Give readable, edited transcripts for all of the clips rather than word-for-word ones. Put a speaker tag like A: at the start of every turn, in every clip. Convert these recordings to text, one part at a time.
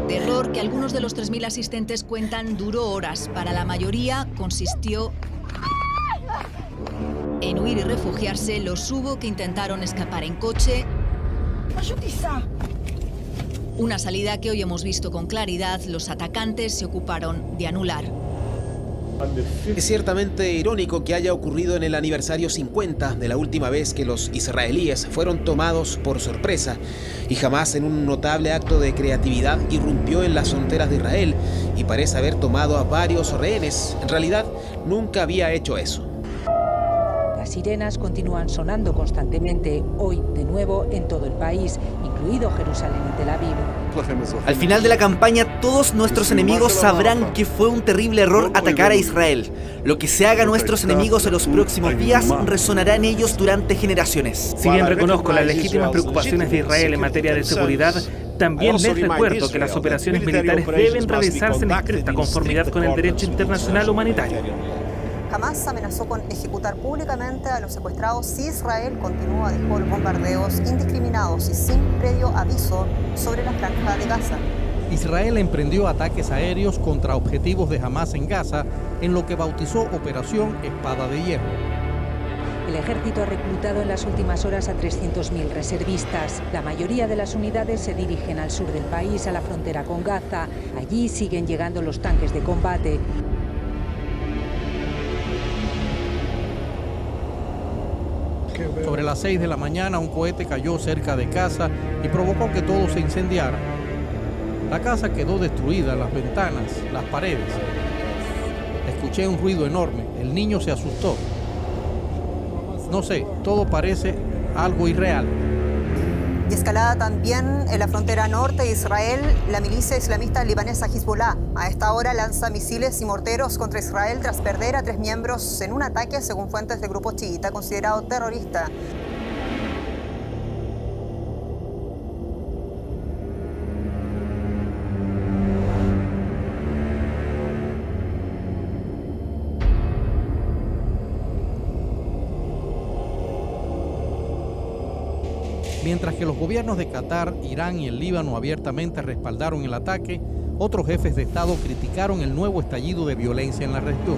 A: Terror que algunos de los 3.000 asistentes cuentan duró horas. Para la mayoría consistió en huir y refugiarse. Los hubo que intentaron escapar en coche. Una salida que hoy hemos visto con claridad. Los atacantes se ocuparon de anular.
B: Es ciertamente irónico que haya ocurrido en el aniversario 50 de la última vez que los israelíes fueron tomados por sorpresa, y Hamás, en un notable acto de creatividad, irrumpió en las fronteras de Israel y parece haber tomado a varios rehenes. En realidad, nunca había hecho eso.
C: Las sirenas continúan sonando constantemente, hoy de nuevo en todo el país, incluido Jerusalén y Tel Aviv.
D: Al final de la campaña, todos nuestros enemigos sabrán que fue un terrible error atacar a Israel. Lo que se haga a nuestros enemigos en los próximos días resonará en ellos durante generaciones.
E: Si bien reconozco las legítimas preocupaciones de Israel en materia de seguridad, también les recuerdo que las operaciones militares deben realizarse en estricta conformidad con el derecho internacional humanitario.
F: Hamás amenazó con ejecutar públicamente a los secuestrados si Israel continúa dejó los bombardeos indiscriminados y sin previo aviso sobre la franja de Gaza.
G: Israel emprendió ataques aéreos contra objetivos de Hamás en Gaza en lo que bautizó Operación Espada de Hierro.
C: El ejército ha reclutado en las últimas horas a 300.000 reservistas. La mayoría de las unidades se dirigen al sur del país, a la frontera con Gaza. Allí siguen llegando los tanques de combate.
G: Sobre las 6 de la mañana, un cohete cayó cerca de casa y provocó que todo se incendiara. La casa quedó destruida, las ventanas, las paredes. Escuché un ruido enorme. El niño se asustó. No sé, todo parece algo irreal.
F: Y escalada también en la frontera norte de Israel, la milicia islamista libanesa Hezbollah a esta hora lanza misiles y morteros contra Israel tras perder a 3 miembros en un ataque, según fuentes del grupo chiita considerado terrorista.
G: Mientras que los gobiernos de Qatar, Irán y el Líbano abiertamente respaldaron el ataque, otros jefes de Estado criticaron el nuevo estallido de violencia en la región.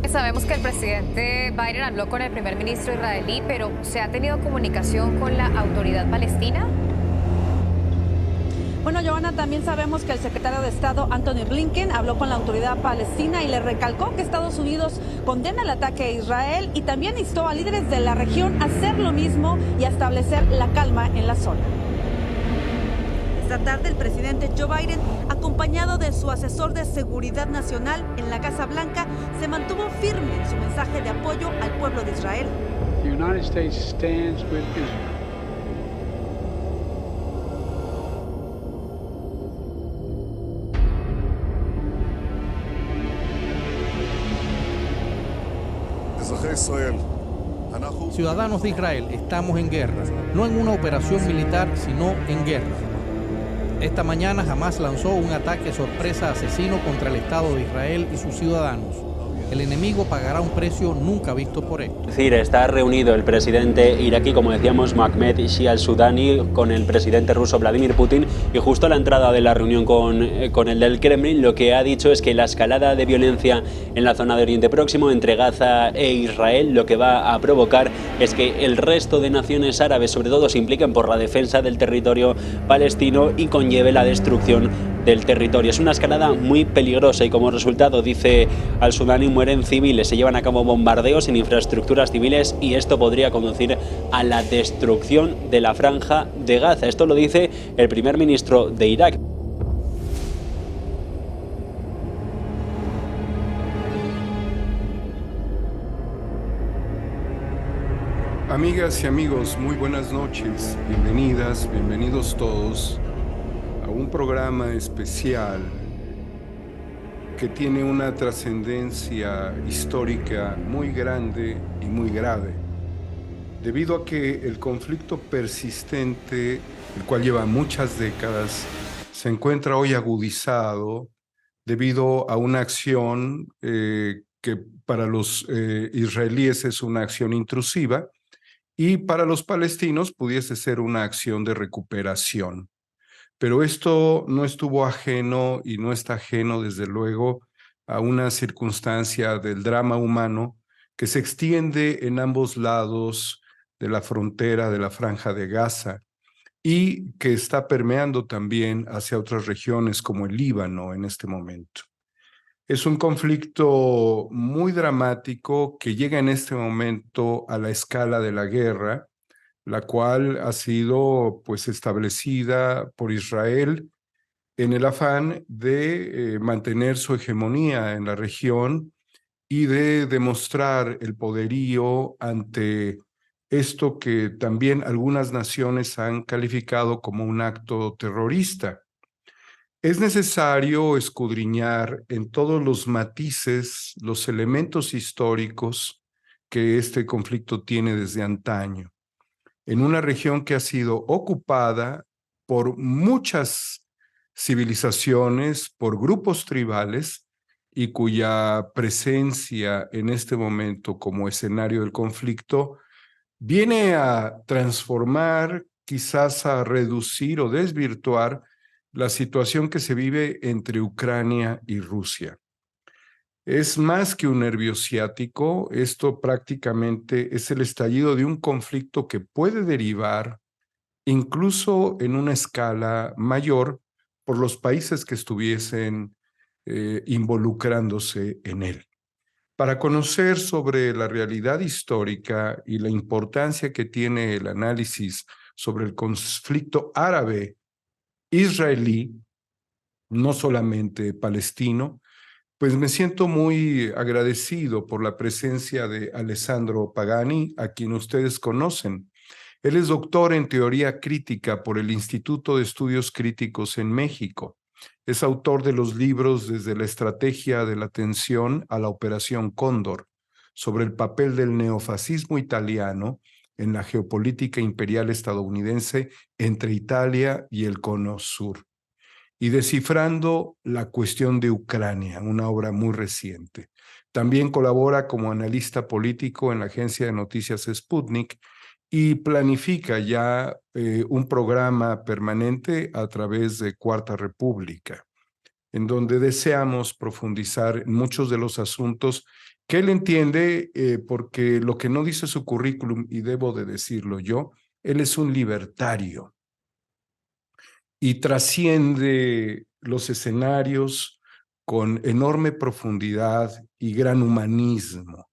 H: Sabemos que el presidente Biden habló con el primer ministro israelí, pero ¿se ha tenido comunicación con la autoridad palestina?
I: Bueno, Johanna, también sabemos que el secretario de Estado, Antony Blinken, habló con la autoridad palestina y le recalcó que Estados Unidos condena el ataque a Israel y también instó a líderes de la región a hacer lo mismo y a establecer la calma en la zona. Esta tarde, el presidente Joe Biden, acompañado de su asesor de seguridad nacional en la Casa Blanca, se mantuvo firme en su mensaje de apoyo al pueblo de Israel.
J: The United States stands with Israel.
G: Ciudadanos de Israel, estamos en guerra, no en una operación militar, sino en guerra. Esta mañana Hamás lanzó un ataque sorpresa asesino contra el Estado de Israel y sus ciudadanos. El enemigo pagará un precio nunca visto por él.
K: Es decir, está reunido el presidente iraquí, como decíamos, Mohammed Shia al-Sudani, con el presidente ruso Vladimir Putin, y justo a la entrada de la reunión con el del Kremlin lo que ha dicho es que la escalada de violencia en la zona de Oriente Próximo entre Gaza e Israel lo que va a provocar es que el resto de naciones árabes sobre todo se impliquen por la defensa del territorio palestino y conlleve la destrucción del territorio. Es una escalada muy peligrosa y como resultado, dice al-Sudani, mueren civiles, se llevan a cabo bombardeos en infraestructuras civiles y esto podría conducir a la destrucción de la franja de Gaza. Esto lo dice el primer ministro de Irak.
L: Amigas y amigos, muy buenas noches, bienvenidas, bienvenidos todos a un programa especial que tiene una trascendencia histórica muy grande y muy grave, debido a que el conflicto persistente, el cual lleva muchas décadas, se encuentra hoy agudizado debido a una acción que para los israelíes es una acción intrusiva y para los palestinos pudiese ser una acción de recuperación. Pero esto no estuvo ajeno y no está ajeno, desde luego, a una circunstancia del drama humano que se extiende en ambos lados de la frontera de la Franja de Gaza y que está permeando también hacia otras regiones como el Líbano en este momento. Es un conflicto muy dramático que llega en este momento a la escala de la guerra, la cual ha sido pues establecida por Israel en el afán de mantener su hegemonía en la región y de demostrar el poderío ante esto que también algunas naciones han calificado como un acto terrorista. Es necesario escudriñar en todos los matices, los elementos históricos que este conflicto tiene desde antaño, en una región que ha sido ocupada por muchas civilizaciones, por grupos tribales, y cuya presencia en este momento como escenario del conflicto viene a transformar, quizás a reducir o desvirtuar la situación que se vive entre Ucrania y Rusia. Es más que un nervio ciático, esto prácticamente es el estallido de un conflicto que puede derivar incluso en una escala mayor por los países que estuviesen involucrándose en él. Para conocer sobre la realidad histórica y la importancia que tiene el análisis sobre el conflicto árabe-israelí, no solamente palestino, pues me siento muy agradecido por la presencia de Alessandro Pagani, a quien ustedes conocen. Él es doctor en teoría crítica por el Instituto de Estudios Críticos en México. Es autor de los libros Desde la estrategia de la tensión a la Operación Cóndor, sobre el papel del neofascismo italiano en la geopolítica imperial estadounidense entre Italia y el Cono Sur, y Descifrando la cuestión de Ucrania, una obra muy reciente. También colabora como analista político en la agencia de noticias Sputnik y planifica ya un programa permanente a través de Cuarta República, en donde deseamos profundizar en muchos de los asuntos que él entiende, porque lo que no dice su currículum, y debo de decirlo yo, él es un libertario y trasciende los escenarios con enorme profundidad y gran humanismo.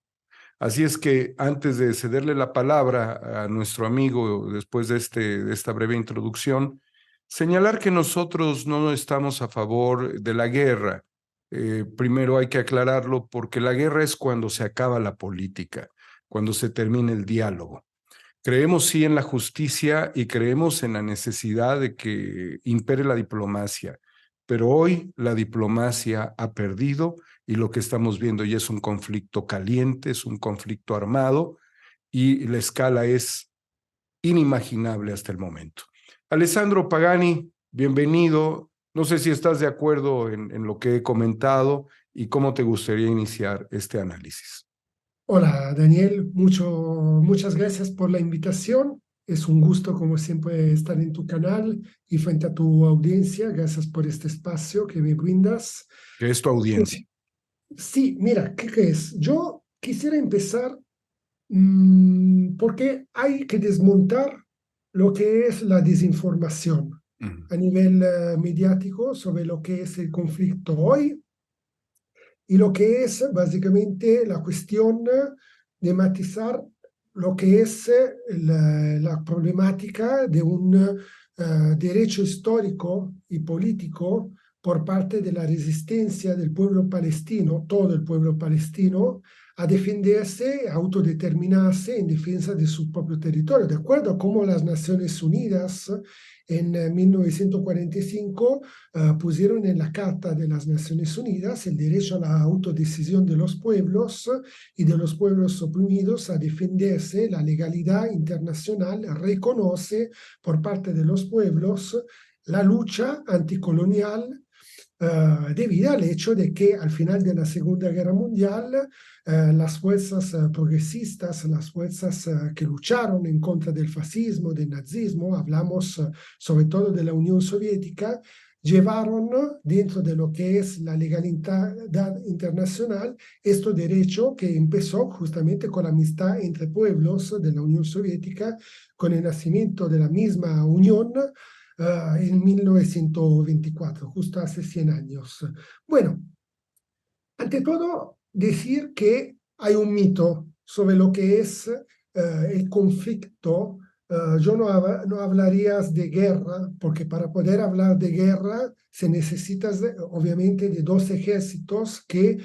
L: Así es que antes de cederle la palabra a nuestro amigo después de esta breve introducción, señalar que nosotros no estamos a favor de la guerra. Primero hay que aclararlo, porque la guerra es cuando se acaba la política, cuando se termina el diálogo. Creemos sí en la justicia y creemos en la necesidad de que impere la diplomacia, pero hoy la diplomacia ha perdido y lo que estamos viendo ya es un conflicto caliente, es un conflicto armado y la escala es inimaginable hasta el momento. Alessandro Pagani, bienvenido. No sé si estás de acuerdo en lo que he comentado y cómo te gustaría iniciar este análisis.
M: Hola, Daniel. Muchas gracias por la invitación. Es un gusto, como siempre, estar en tu canal y frente a tu audiencia. Gracias por este espacio que me brindas.
L: ¿Qué es tu audiencia?
M: Sí, mira, ¿qué crees? Yo quisiera empezar porque hay que desmontar lo que es la desinformación a nivel mediático sobre lo que es el conflicto hoy y lo que es básicamente la cuestión de matizar lo que es la problemática de un derecho histórico y político por parte de la resistencia del pueblo palestino, todo el pueblo palestino, a defenderse, a autodeterminarse en defensa de su propio territorio, de acuerdo a cómo las Naciones Unidas en 1945 pusieron en la Carta de las Naciones Unidas el derecho a la autodecisión de los pueblos y de los pueblos oprimidos a defenderse. La legalidad internacional reconoce por parte de los pueblos la lucha anticolonial debido al hecho de que al final de la Segunda Guerra Mundial las fuerzas progresistas, las fuerzas que lucharon en contra del fascismo, del nazismo, hablamos sobre todo de la Unión Soviética, llevaron dentro de lo que es la legalidad internacional este derecho que empezó justamente con la amistad entre pueblos de la Unión Soviética, con el nacimiento de la misma Unión en 1924, justo hace 100 años. Bueno, ante todo, decir que hay un mito sobre lo que es el conflicto. Yo no hablaría de guerra, porque para poder hablar de guerra se necesita obviamente de dos ejércitos que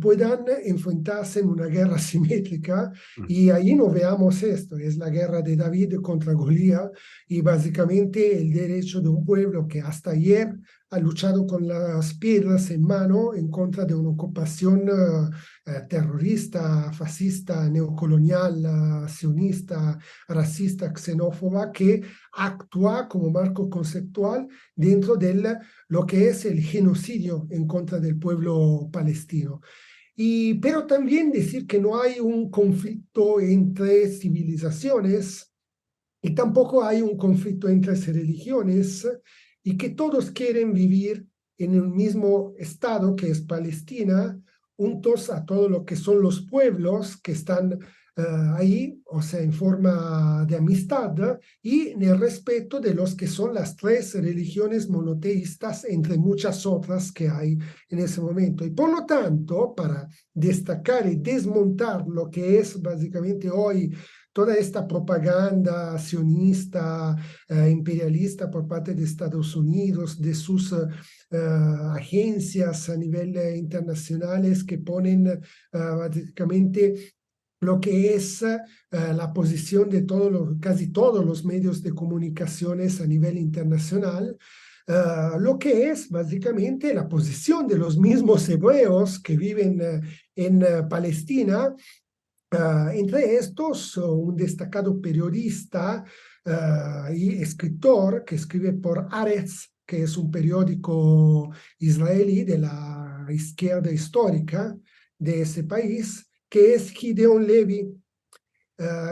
M: puedan enfrentarse en una guerra simétrica, y ahí no veamos esto, es la guerra de David contra Goliat, y básicamente el derecho de un pueblo que hasta ayer ha luchado con las piedras en mano en contra de una ocupación terrorista, fascista, neocolonial, sionista, racista, xenófoba, que actúa como marco conceptual dentro de lo que es el genocidio en contra del pueblo palestino. Pero también decir que no hay un conflicto entre civilizaciones y tampoco hay un conflicto entre religiones, y que todos quieren vivir en el mismo estado que es Palestina, juntos a todo lo que son los pueblos que están ahí, o sea, en forma de amistad, y en el respeto de los que son las tres religiones monoteístas, entre muchas otras que hay en ese momento. Y por lo tanto, para destacar y desmontar lo que es básicamente hoy toda esta propaganda sionista, imperialista por parte de Estados Unidos, de sus agencias a nivel internacionales que ponen básicamente lo que es la posición de casi todos los medios de comunicaciones a nivel internacional, lo que es básicamente la posición de los mismos hebreos que viven en Palestina. Entre estos, un destacado periodista y escritor que escribe por Haaretz, que es un periódico israelí de la izquierda histórica de ese país, que es Gideon Levy.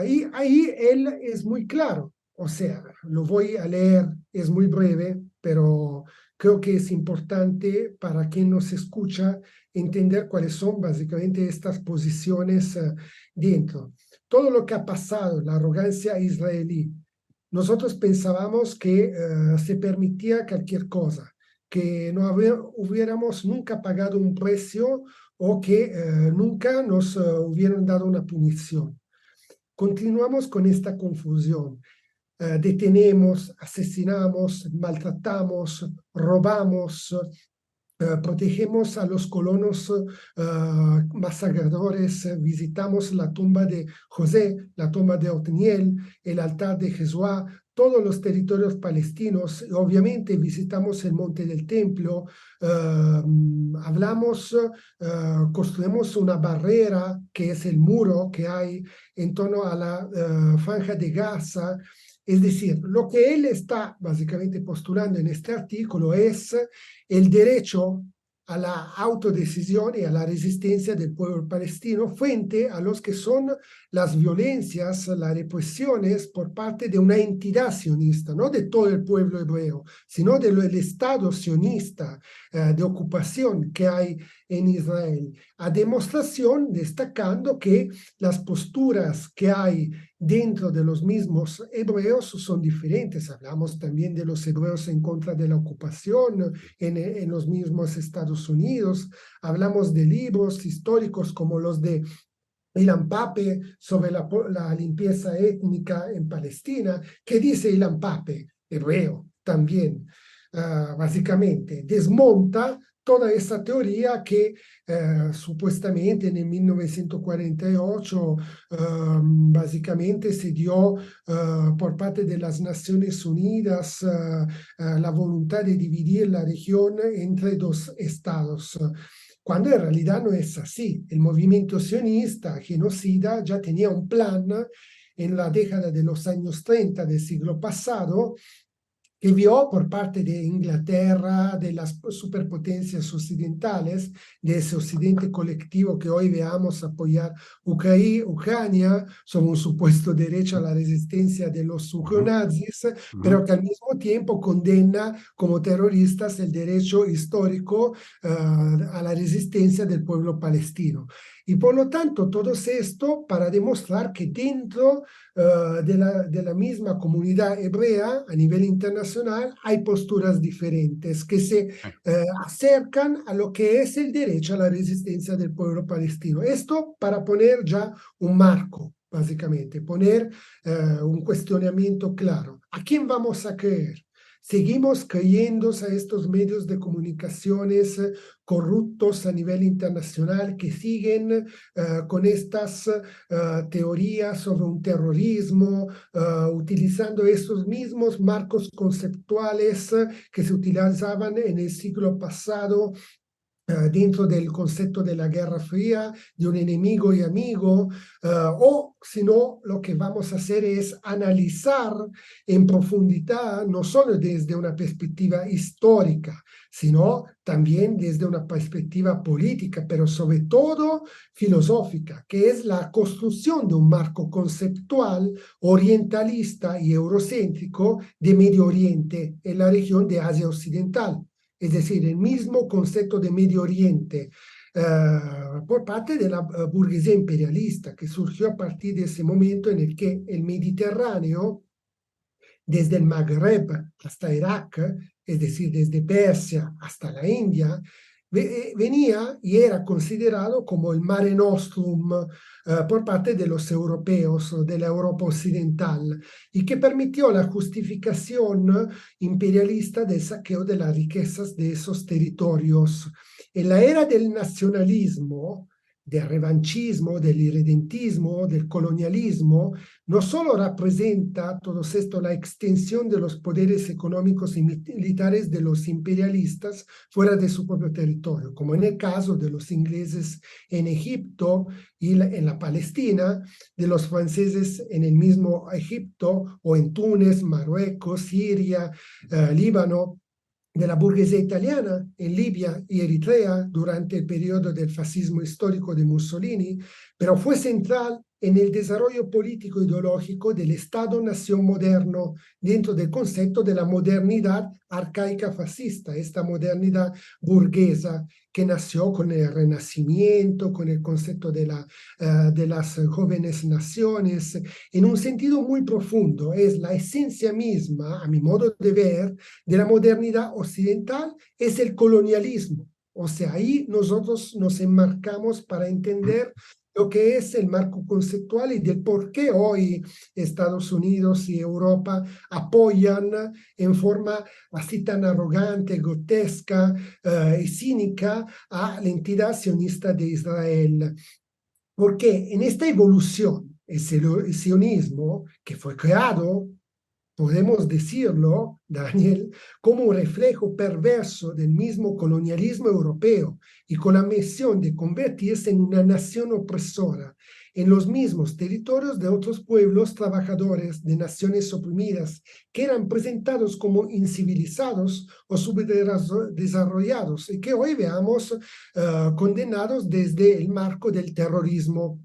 M: Y ahí él es muy claro, o sea, lo voy a leer, es muy breve, pero creo que es importante para quien nos escucha entender cuáles son básicamente estas posiciones dentro. Todo lo que ha pasado, la arrogancia israelí, nosotros pensábamos que se permitía cualquier cosa, que no hubiéramos nunca pagado un precio o que nunca nos hubieran dado una punición. Continuamos con esta confusión. Detenemos, asesinamos, maltratamos, robamos, protegemos a los colonos masacradores, visitamos la tumba de José, la tumba de Otniel, el altar de Jesuá, todos los territorios palestinos, y obviamente visitamos el monte del templo, construimos una barrera que es el muro que hay en torno a la franja de Gaza. Es decir, lo que él está básicamente postulando en este artículo es el derecho a la autodecisión y a la resistencia del pueblo palestino frente a los que son las violencias, las represiones por parte de una entidad sionista, no de todo el pueblo hebreo, sino del Estado sionista de ocupación que hay en Israel. A demostración, destacando que las posturas que hay dentro de los mismos hebreos son diferentes. Hablamos también de los hebreos en contra de la ocupación en los mismos Estados Unidos. Hablamos de libros históricos como los de Ilan Pappé sobre la limpieza étnica en Palestina. ¿Qué dice Ilan Pappé? Hebreo también. Básicamente desmonta toda esa teoría que supuestamente en 1948 básicamente se dio por parte de las Naciones Unidas la voluntad de dividir la región entre dos estados, cuando en realidad no es así. El movimiento sionista genocida ya tenía un plan en la década de los años 30 del siglo pasado que vio por parte de Inglaterra, de las superpotencias occidentales, de ese occidente colectivo que hoy veamos apoyar Ucrania sobre un supuesto derecho a la resistencia de los nazis, pero que al mismo tiempo condena como terroristas el derecho histórico a la resistencia del pueblo palestino. Y por lo tanto, todo esto para demostrar que dentro de la misma comunidad hebrea a nivel internacional hay posturas diferentes que se acercan a lo que es el derecho a la resistencia del pueblo palestino. Esto para poner ya un marco, básicamente, poner un cuestionamiento claro. ¿A quién vamos a creer? ¿Seguimos creyendo a estos medios de comunicaciones corruptos a nivel internacional que siguen con estas teorías sobre un terrorismo, utilizando esos mismos marcos conceptuales que se utilizaban en el siglo pasado dentro del concepto de la Guerra Fría, de un enemigo y amigo, o si no, lo que vamos a hacer es analizar en profundidad, no solo desde una perspectiva histórica, sino también desde una perspectiva política, pero sobre todo filosófica, que es la construcción de un marco conceptual orientalista y eurocéntrico de Medio Oriente en la región de Asia Occidental. Es decir, el mismo concepto de Medio Oriente por parte de la burguesía imperialista que surgió a partir de ese momento en el que el Mediterráneo, desde el Magreb hasta Irak, es decir, desde Persia hasta la India, venía y era considerado como el Mare Nostrum por parte de los europeos, de la Europa occidental, y que permitió la justificación imperialista del saqueo de las riquezas de esos territorios. En la era del nacionalismo, del revanchismo, del irredentismo, del colonialismo, no solo representa todo esto la extensión de los poderes económicos y militares de los imperialistas fuera de su propio territorio, como en el caso de los ingleses en Egipto y en la Palestina, de los franceses en el mismo Egipto o en Túnez, Marruecos, Siria, Líbano, de la burguesía italiana en Libia y Eritrea durante el periodo del fascismo histórico de Mussolini, pero fue central en el desarrollo político ideológico del Estado-nación moderno dentro del concepto de la modernidad arcaica fascista, esta modernidad burguesa que nació con el Renacimiento, con el concepto de las jóvenes naciones, en un sentido muy profundo. Es la esencia misma, a mi modo de ver, de la modernidad occidental, es el colonialismo. O sea, ahí nosotros nos enmarcamos para entender lo que es el marco conceptual y del por qué hoy Estados Unidos y Europa apoyan en forma así tan arrogante, grotesca y cínica a la entidad sionista de Israel. Porque en esta evolución, el sionismo que fue creado, podemos decirlo, Daniel, como un reflejo perverso del mismo colonialismo europeo y con la misión de convertirse en una nación opresora en los mismos territorios de otros pueblos trabajadores de naciones oprimidas que eran presentados como incivilizados o subdesarrollados y que hoy veamos condenados desde el marco del terrorismo.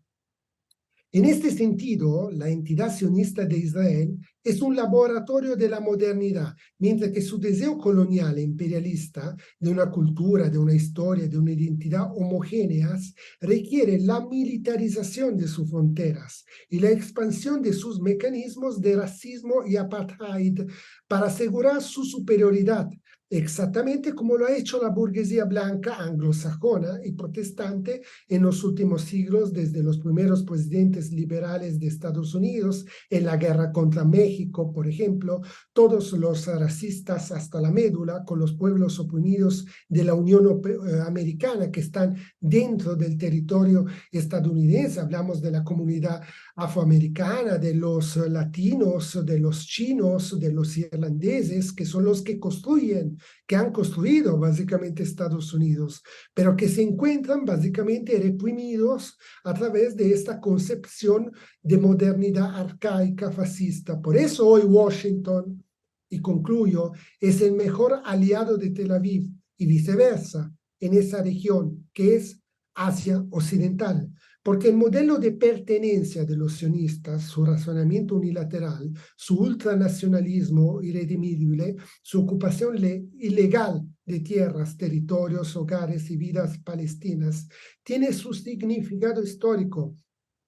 M: En este sentido, la entidad sionista de Israel es un laboratorio de la modernidad, mientras que su deseo colonial e imperialista de una cultura, de una historia, de una identidad homogéneas requiere la militarización de sus fronteras y la expansión de sus mecanismos de racismo y apartheid para asegurar su superioridad, exactamente como lo ha hecho la burguesía blanca anglosajona y protestante en los últimos siglos, desde los primeros presidentes liberales de Estados Unidos, en la guerra contra México, por ejemplo, todos los racistas hasta la médula con los pueblos oprimidos de la Unión Americana que están dentro del territorio estadounidense. Hablamos de la comunidad afroamericana, de los latinos, de los chinos, de los irlandeses, que son los que construyen, que han construido básicamente Estados Unidos, pero que se encuentran básicamente reprimidos a través de esta concepción de modernidad arcaica fascista. Por eso hoy Washington y concluyo, es el mejor aliado de Tel Aviv y viceversa en esa región, que es Asia Occidental. Porque el modelo de pertenencia de los sionistas, su razonamiento unilateral, su ultranacionalismo irredimible, su ocupación ilegal de tierras, territorios, hogares y vidas palestinas, tiene su significado histórico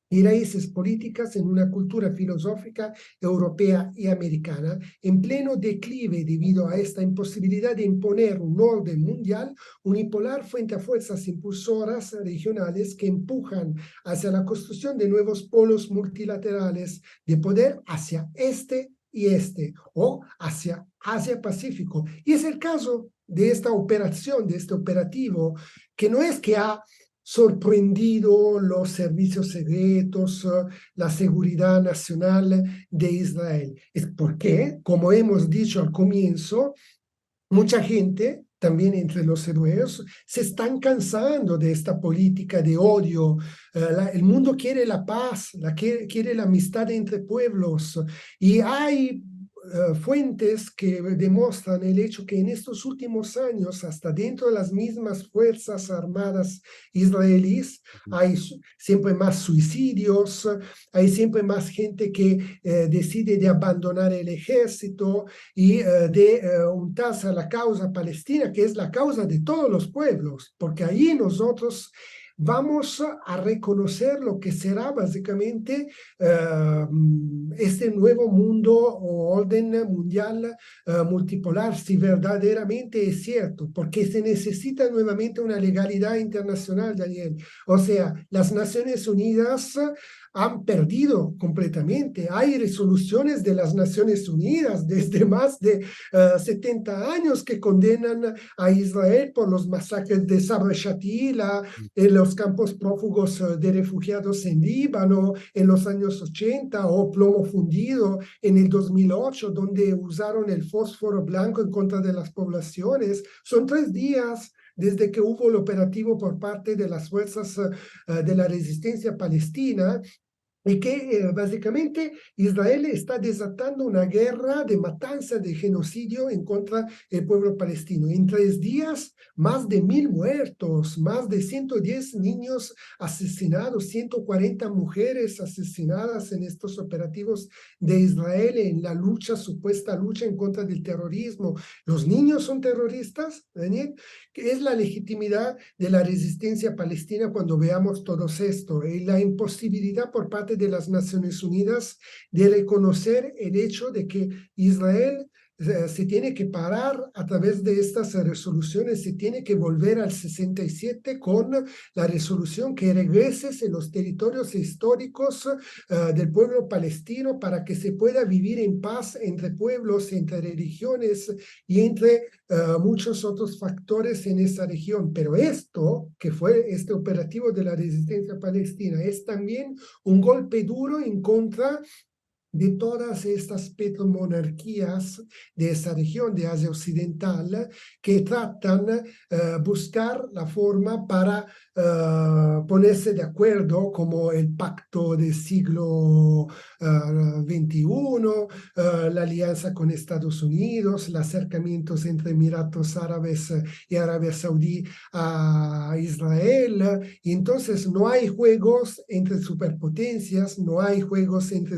M: y raíces políticas en una cultura filosófica europea y americana en pleno declive debido a esta imposibilidad de imponer un orden mundial unipolar frente a fuerzas impulsoras regionales que empujan hacia la construcción de nuevos polos multilaterales de poder hacia este y este, o hacia Asia-Pacífico. Y es el caso de esta operación, de este operativo, que no es que ha sorprendido los servicios secretos, la seguridad nacional de Israel. Es porque, como hemos dicho al comienzo, mucha gente, también entre los hebreos, se están cansando de esta política de odio. El mundo quiere la paz, quiere la amistad entre pueblos. Y hay fuentes que demuestran el hecho que en estos últimos años, hasta dentro de las mismas fuerzas armadas israelíes, hay siempre más suicidios, hay siempre más gente que decide de abandonar el ejército y de untarse a la causa palestina, que es la causa de todos los pueblos, porque ahí nosotros vamos a reconocer lo que será básicamente este nuevo mundo o orden mundial multipolar, si verdaderamente es cierto, porque se necesita nuevamente una legalidad internacional, Daniel. O sea, las Naciones Unidas han perdido completamente. Hay resoluciones de las Naciones Unidas desde más de 70 años que condenan a Israel por los masacres de Sabra Shatila, en los campos prófugos de refugiados en Líbano en los años 80, o plomo fundido en el 2008, donde usaron el fósforo blanco en contra de las poblaciones. Son 3 días desde que hubo el operativo por parte de las fuerzas de la resistencia palestina, y que básicamente Israel está desatando una guerra de matanza, de genocidio en contra del pueblo palestino. En 3 días, más de 1.000 muertos, más de 110 niños asesinados, 140 mujeres asesinadas en estos operativos de Israel en la lucha, supuesta lucha en contra del terrorismo. ¿Los niños son terroristas, Daniel? ¿Qué es la legitimidad de la resistencia palestina cuando veamos todo esto? Y la imposibilidad por parte de las Naciones Unidas de reconocer el hecho de que Israel se tiene que parar a través de estas resoluciones, se tiene que volver al 67 con la resolución que regreses en los territorios históricos del pueblo palestino para que se pueda vivir en paz entre pueblos, entre religiones y entre muchos otros factores en esa región. Pero esto, que fue este operativo de la resistencia palestina, es también un golpe duro en contra de todas estas petromonarquías de esa región de Asia Occidental que tratan de buscar la forma para ponerse de acuerdo, como el pacto del siglo XXI, la alianza con Estados Unidos, los acercamientos entre Emiratos Árabes y Arabia Saudí a Israel. Y entonces no hay juegos entre superpotencias, no hay juegos entre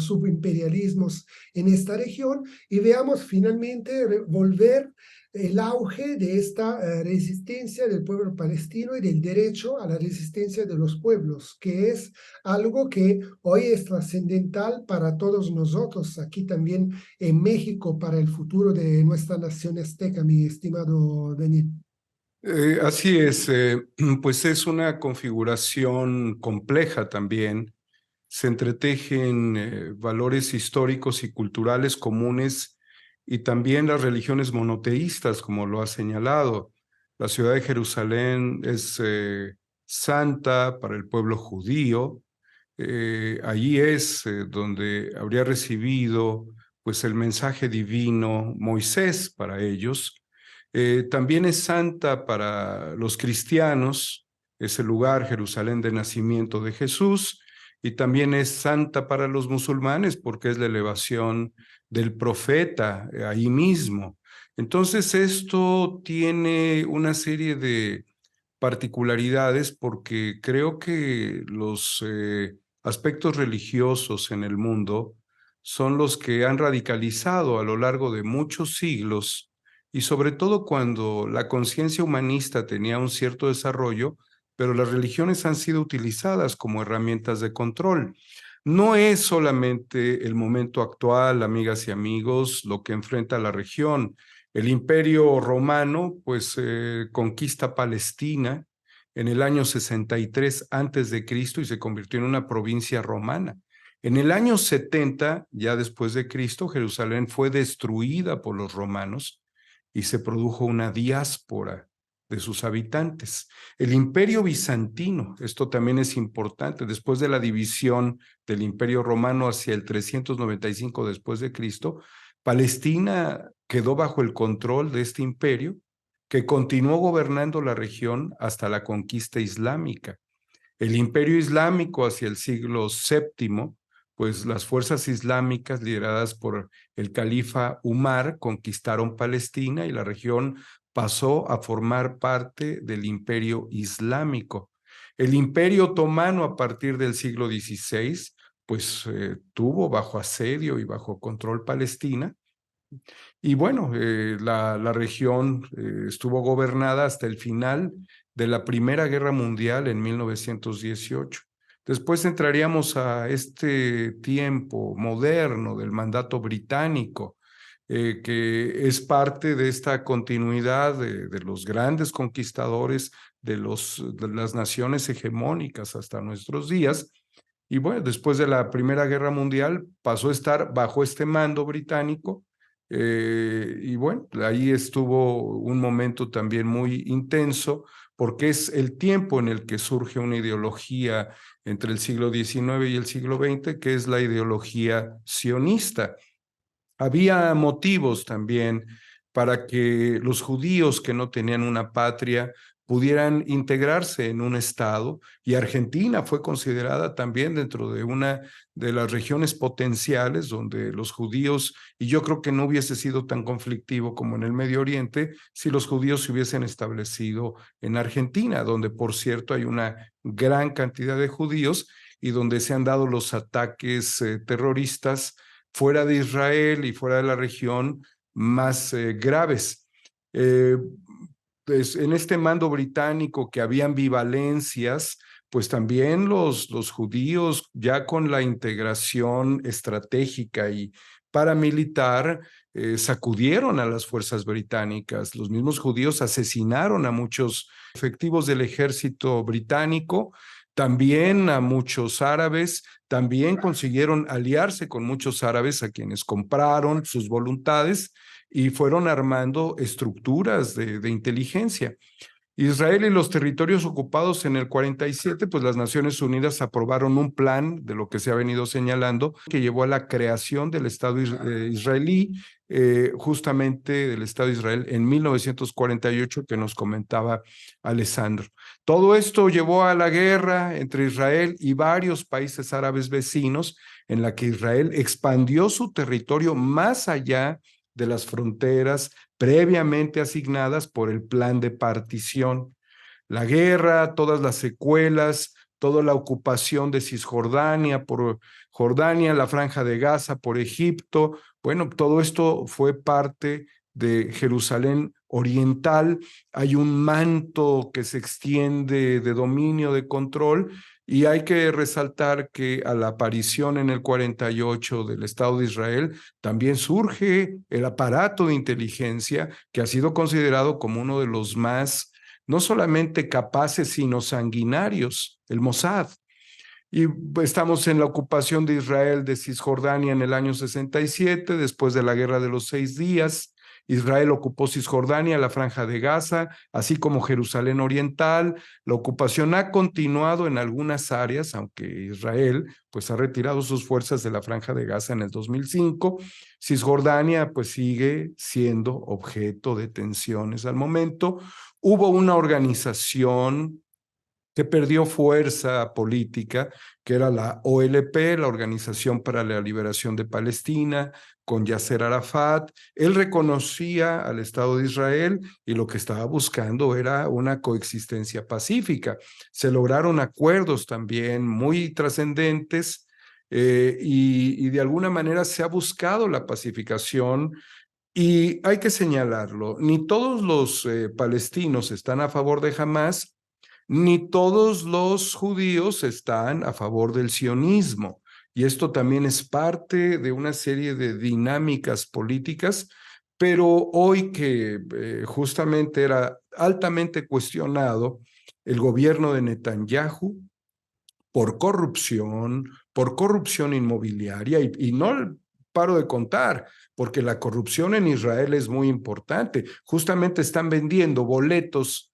M: subimperialismos en esta región, y veamos finalmente volver el auge de esta resistencia del pueblo palestino y del derecho a la resistencia de los pueblos, que es algo que hoy es trascendental para todos nosotros, aquí también en México, para el futuro de nuestra nación azteca, mi estimado Daniel.
L: Así es, pues es una configuración compleja también. Se entretejen valores históricos y culturales comunes y también las religiones monoteístas, como lo ha señalado. La ciudad de Jerusalén es santa para el pueblo judío. Allí es donde habría recibido pues, el mensaje divino Moisés para ellos. También es santa para los cristianos, es el lugar, Jerusalén, de nacimiento de Jesús. y también es santa para los musulmanes porque es la elevación del profeta ahí mismo. Entonces esto tiene una serie de particularidades porque creo que los aspectos religiosos en el mundo son los que han radicalizado a lo largo de muchos siglos, y sobre todo cuando la conciencia humanista tenía un cierto desarrollo, pero las religiones han sido utilizadas como herramientas de control. No es solamente el momento actual, amigas y amigos, lo que enfrenta la región. El Imperio Romano, pues, conquista Palestina en el año 63 a.C. y se convirtió en una provincia romana. En el año 70, ya después de Cristo, Jerusalén fue destruida por los romanos y se produjo una diáspora de sus habitantes. El Imperio Bizantino, esto también es importante, después de la división del Imperio Romano hacia el 395 después de Cristo, Palestina quedó bajo el control de este imperio, que continuó gobernando la región hasta la conquista islámica. El Imperio Islámico hacia el siglo VII, pues las fuerzas islámicas lideradas por el califa Umar conquistaron Palestina y la región pasó a formar parte del Imperio Islámico. El Imperio Otomano a partir del siglo XVI, pues tuvo bajo asedio y bajo control Palestina. Y bueno, la región estuvo gobernada hasta el final de la Primera Guerra Mundial en 1918. Después entraríamos a este tiempo moderno del mandato británico, que es parte de esta continuidad de los grandes conquistadores de las naciones hegemónicas hasta nuestros días. Y bueno, después de la Primera Guerra Mundial pasó a estar bajo este mando británico. Y bueno, ahí estuvo un momento también muy intenso, porque es el tiempo en el que surge una ideología entre el siglo XIX y el siglo XX, que es la ideología sionista. Había motivos también para que los judíos que no tenían una patria pudieran integrarse en un estado, y Argentina fue considerada también dentro de una de las regiones potenciales donde los judíos, y yo creo que no hubiese sido tan conflictivo como en el Medio Oriente si los judíos se hubiesen establecido en Argentina, donde por cierto hay una gran cantidad de judíos y donde se han dado los ataques terroristas fuera de Israel y fuera de la región más graves. Pues en este mando británico que había ambivalencias, pues también los judíos, ya con la integración estratégica y paramilitar, sacudieron a las fuerzas británicas. Los mismos judíos asesinaron a muchos efectivos del ejército británico, también a muchos árabes, también consiguieron aliarse con muchos árabes a quienes compraron sus voluntades y fueron armando estructuras de inteligencia. Israel y los territorios ocupados en el 47, pues las Naciones Unidas aprobaron un plan de lo que se ha venido señalando, que llevó a la creación del Estado israelí, justamente del Estado de Israel en 1948, que nos comentaba Alessandro. Todo esto llevó a la guerra entre Israel y varios países árabes vecinos, en la que Israel expandió su territorio más allá de las fronteras previamente asignadas por el plan de partición. La guerra, todas las secuelas, toda la ocupación de Cisjordania por Jordania, la Franja de Gaza por Egipto, bueno, todo esto fue parte de Jerusalén oriental. Hay un manto que se extiende de dominio, de control, y hay que resaltar que a la aparición en el 48 del Estado de Israel también surge el aparato de inteligencia que ha sido considerado como uno de los más, no solamente capaces, sino sanguinarios, el Mossad. Y estamos en la ocupación de Israel de Cisjordania en el año 67, después de la Guerra de los 6 días. Israel ocupó Cisjordania, la Franja de Gaza, así como Jerusalén Oriental. La ocupación ha continuado en algunas áreas, aunque Israel pues ha retirado sus fuerzas de la Franja de Gaza en el 2005. Cisjordania pues sigue siendo objeto de tensiones al momento. Hubo una organización que perdió fuerza política, que era la OLP, la Organización para la Liberación de Palestina, con Yasser Arafat. Él reconocía al Estado de Israel y lo que estaba buscando era una coexistencia pacífica. Se lograron acuerdos también muy trascendentes y de alguna manera se ha buscado la pacificación. Y hay que señalarlo, ni todos los palestinos están a favor de Hamás, ni todos los judíos están a favor del sionismo. Y esto también es parte de una serie de dinámicas políticas, pero hoy que justamente era altamente cuestionado el gobierno de Netanyahu por corrupción inmobiliaria, y no paro de contar, porque la corrupción en Israel es muy importante. Justamente están vendiendo boletos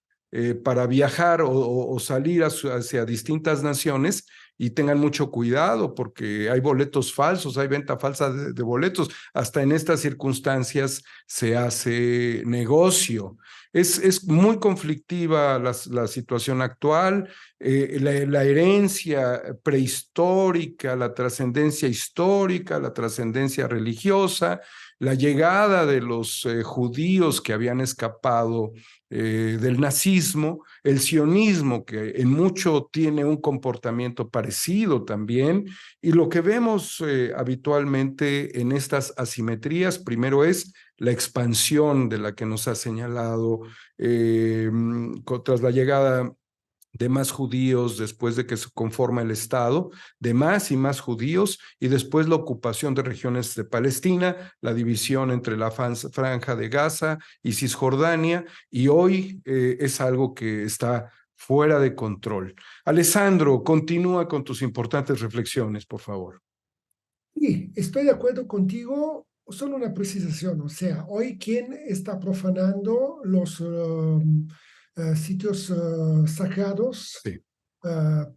L: para viajar o salir hacia distintas naciones, y tengan mucho cuidado porque hay boletos falsos, hay venta falsa de boletos. Hasta en estas circunstancias se hace negocio. Es muy conflictiva la situación actual, la herencia prehistórica, la trascendencia histórica, la trascendencia religiosa, la llegada de los judíos que habían escapado del nazismo, el sionismo, que en mucho tiene un comportamiento parecido también, y lo que vemos habitualmente en estas asimetrías, primero es la expansión de la que nos ha señalado tras la llegada de más judíos después de que se conforma el Estado, de más y más judíos, y después la ocupación de regiones de Palestina, la división entre la franja de Gaza y Cisjordania, y hoy es algo que está fuera de control. Alessandro, continúa con tus importantes reflexiones, por favor.
M: Sí, estoy de acuerdo contigo. Solo una precisación, o sea, hoy quien está profanando los sitios sagrados, sí,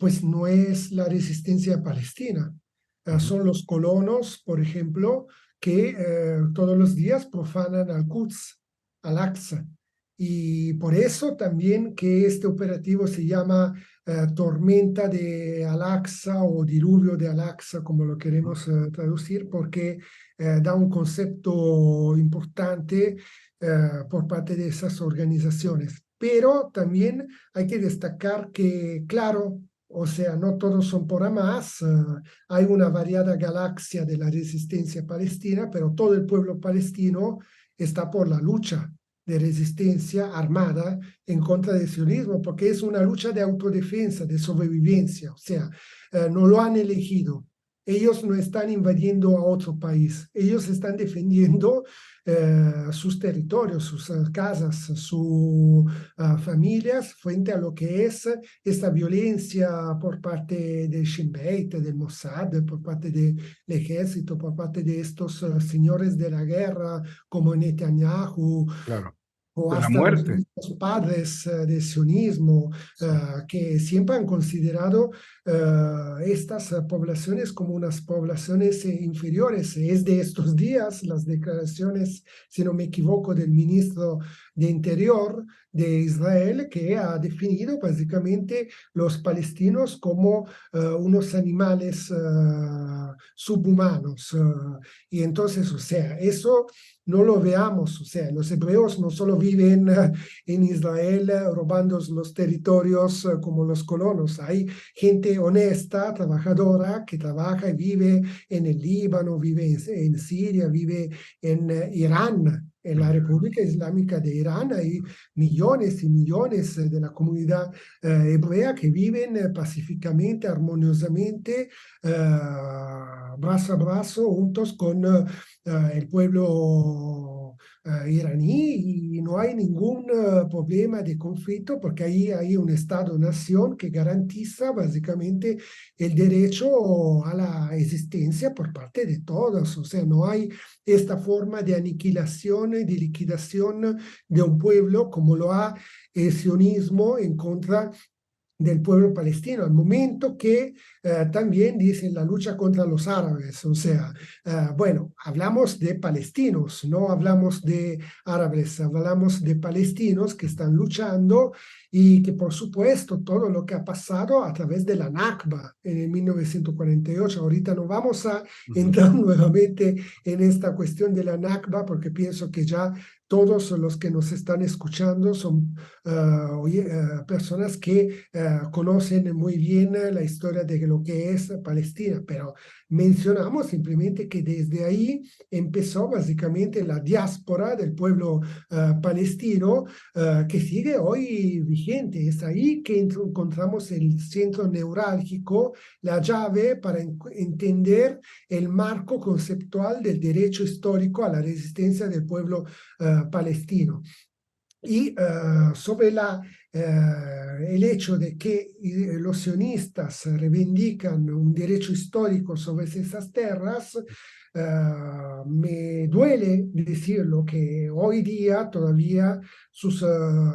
M: pues no es la resistencia palestina, son los colonos, por ejemplo, que todos los días profanan al Quds, al Aqsa. Y por eso también que este operativo se llama Tormenta de Al-Aqsa o Diluvio de Al-Aqsa, como lo queremos traducir, porque da un concepto importante por parte de esas organizaciones. Pero también hay que destacar que, claro, o sea, no todos son por Hamas, hay una variada galaxia de la resistencia palestina, pero todo el pueblo palestino está por la lucha de resistencia armada en contra del sionismo, porque es una lucha de autodefensa, de sobrevivencia, o sea, no lo han elegido. Ellos no están invadiendo a otro país, ellos están defendiendo sus territorios, sus casas, sus familias frente a lo que es esta violencia por parte del Shin Bet, del Mossad, por parte del ejército, por parte de estos señores de la guerra como Netanyahu.
L: Claro.
M: O hasta los padres del sionismo, que siempre han considerado estas poblaciones como unas poblaciones inferiores. Es de estos días las declaraciones, si no me equivoco, del ministro de Interior de Israel, que ha definido básicamente los palestinos como unos animales subhumanos. Y entonces, o sea, eso no lo veamos, o sea, los hebreos no solo viven en Israel robando los territorios como los colonos, hay gente honesta, trabajadora, que trabaja y vive en el Líbano, vive en Siria, vive en Irán. En la República Islámica de Irán hay millones y millones de la comunidad hebrea que viven pacíficamente, armoniosamente, brazo a brazo, juntos con el pueblo iraní, y no hay ningún problema de conflicto porque ahí hay un Estado-nación que garantiza básicamente el derecho a la existencia por parte de todos. O sea, no hay esta forma de aniquilación y de liquidación de un pueblo como lo ha el sionismo en contra del pueblo palestino, al momento que también dicen la lucha contra los árabes. O sea, bueno, hablamos de palestinos, no hablamos de árabes, hablamos de palestinos que están luchando y que por supuesto todo lo que ha pasado a través de la Nakba en 1948, ahorita no vamos a entrar nuevamente en esta cuestión de la Nakba porque pienso que ya todos los que nos están escuchando son personas que conocen muy bien la historia de lo que es Palestina, pero mencionamos simplemente que desde ahí empezó básicamente la diáspora del pueblo palestino que sigue hoy vigente. Es ahí que encontramos el centro neurálgico, la llave para entender el marco conceptual del derecho histórico a la resistencia del pueblo palestino. Y sobre el hecho de que los sionistas reivindican un derecho histórico sobre esas tierras, me duele decirlo que hoy día todavía sus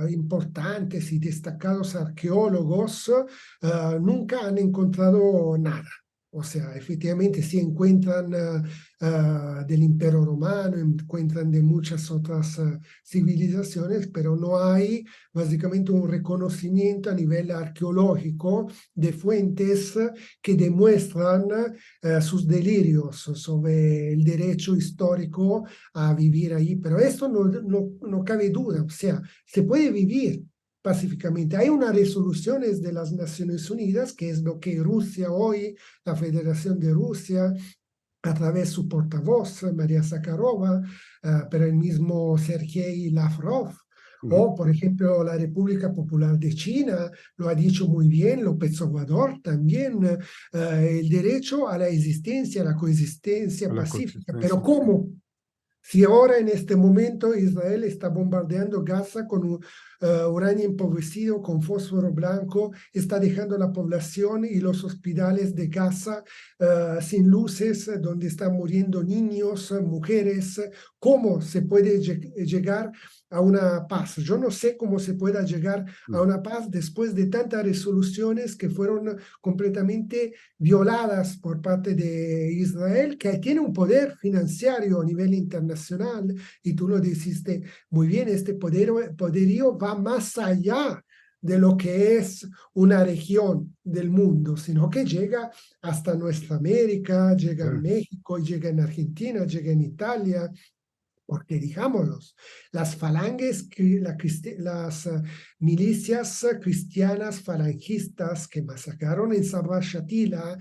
M: importantes y destacados arqueólogos nunca han encontrado nada. O sea, efectivamente sí encuentran del Imperio Romano, encuentran de muchas otras civilizaciones, pero no hay básicamente un reconocimiento a nivel arqueológico de fuentes que demuestran sus delirios sobre el derecho histórico a vivir ahí. Pero esto no cabe duda, o sea, se puede vivir pacíficamente. Hay unas resoluciones de las Naciones Unidas, que es lo que Rusia hoy, la Federación de Rusia, a través de su portavoz, María Zakharova, pero el mismo Sergei Lavrov, o por ejemplo la República Popular de China, lo ha dicho muy bien López Obrador también, el derecho a la existencia, a la coexistencia pacífica. Pero ¿cómo? Si ahora en este momento Israel está bombardeando Gaza con uranio empobrecido, con fósforo blanco, está dejando la población y los hospitales de Gaza sin luces, donde están muriendo niños, mujeres, ¿cómo se puede llegar a una paz? Yo no sé cómo se pueda llegar a una paz después de tantas resoluciones que fueron completamente violadas por parte de Israel, que tiene un poder financiero a nivel internacional, y tú lo dijiste muy bien, este poderío va más allá de lo que es una región del mundo, sino que llega hasta nuestra América, llega en México, llega en Argentina, llega en Italia. Porque, digámoslos, las falanges, las milicias cristianas falangistas que masacraron en Sabra Shatila,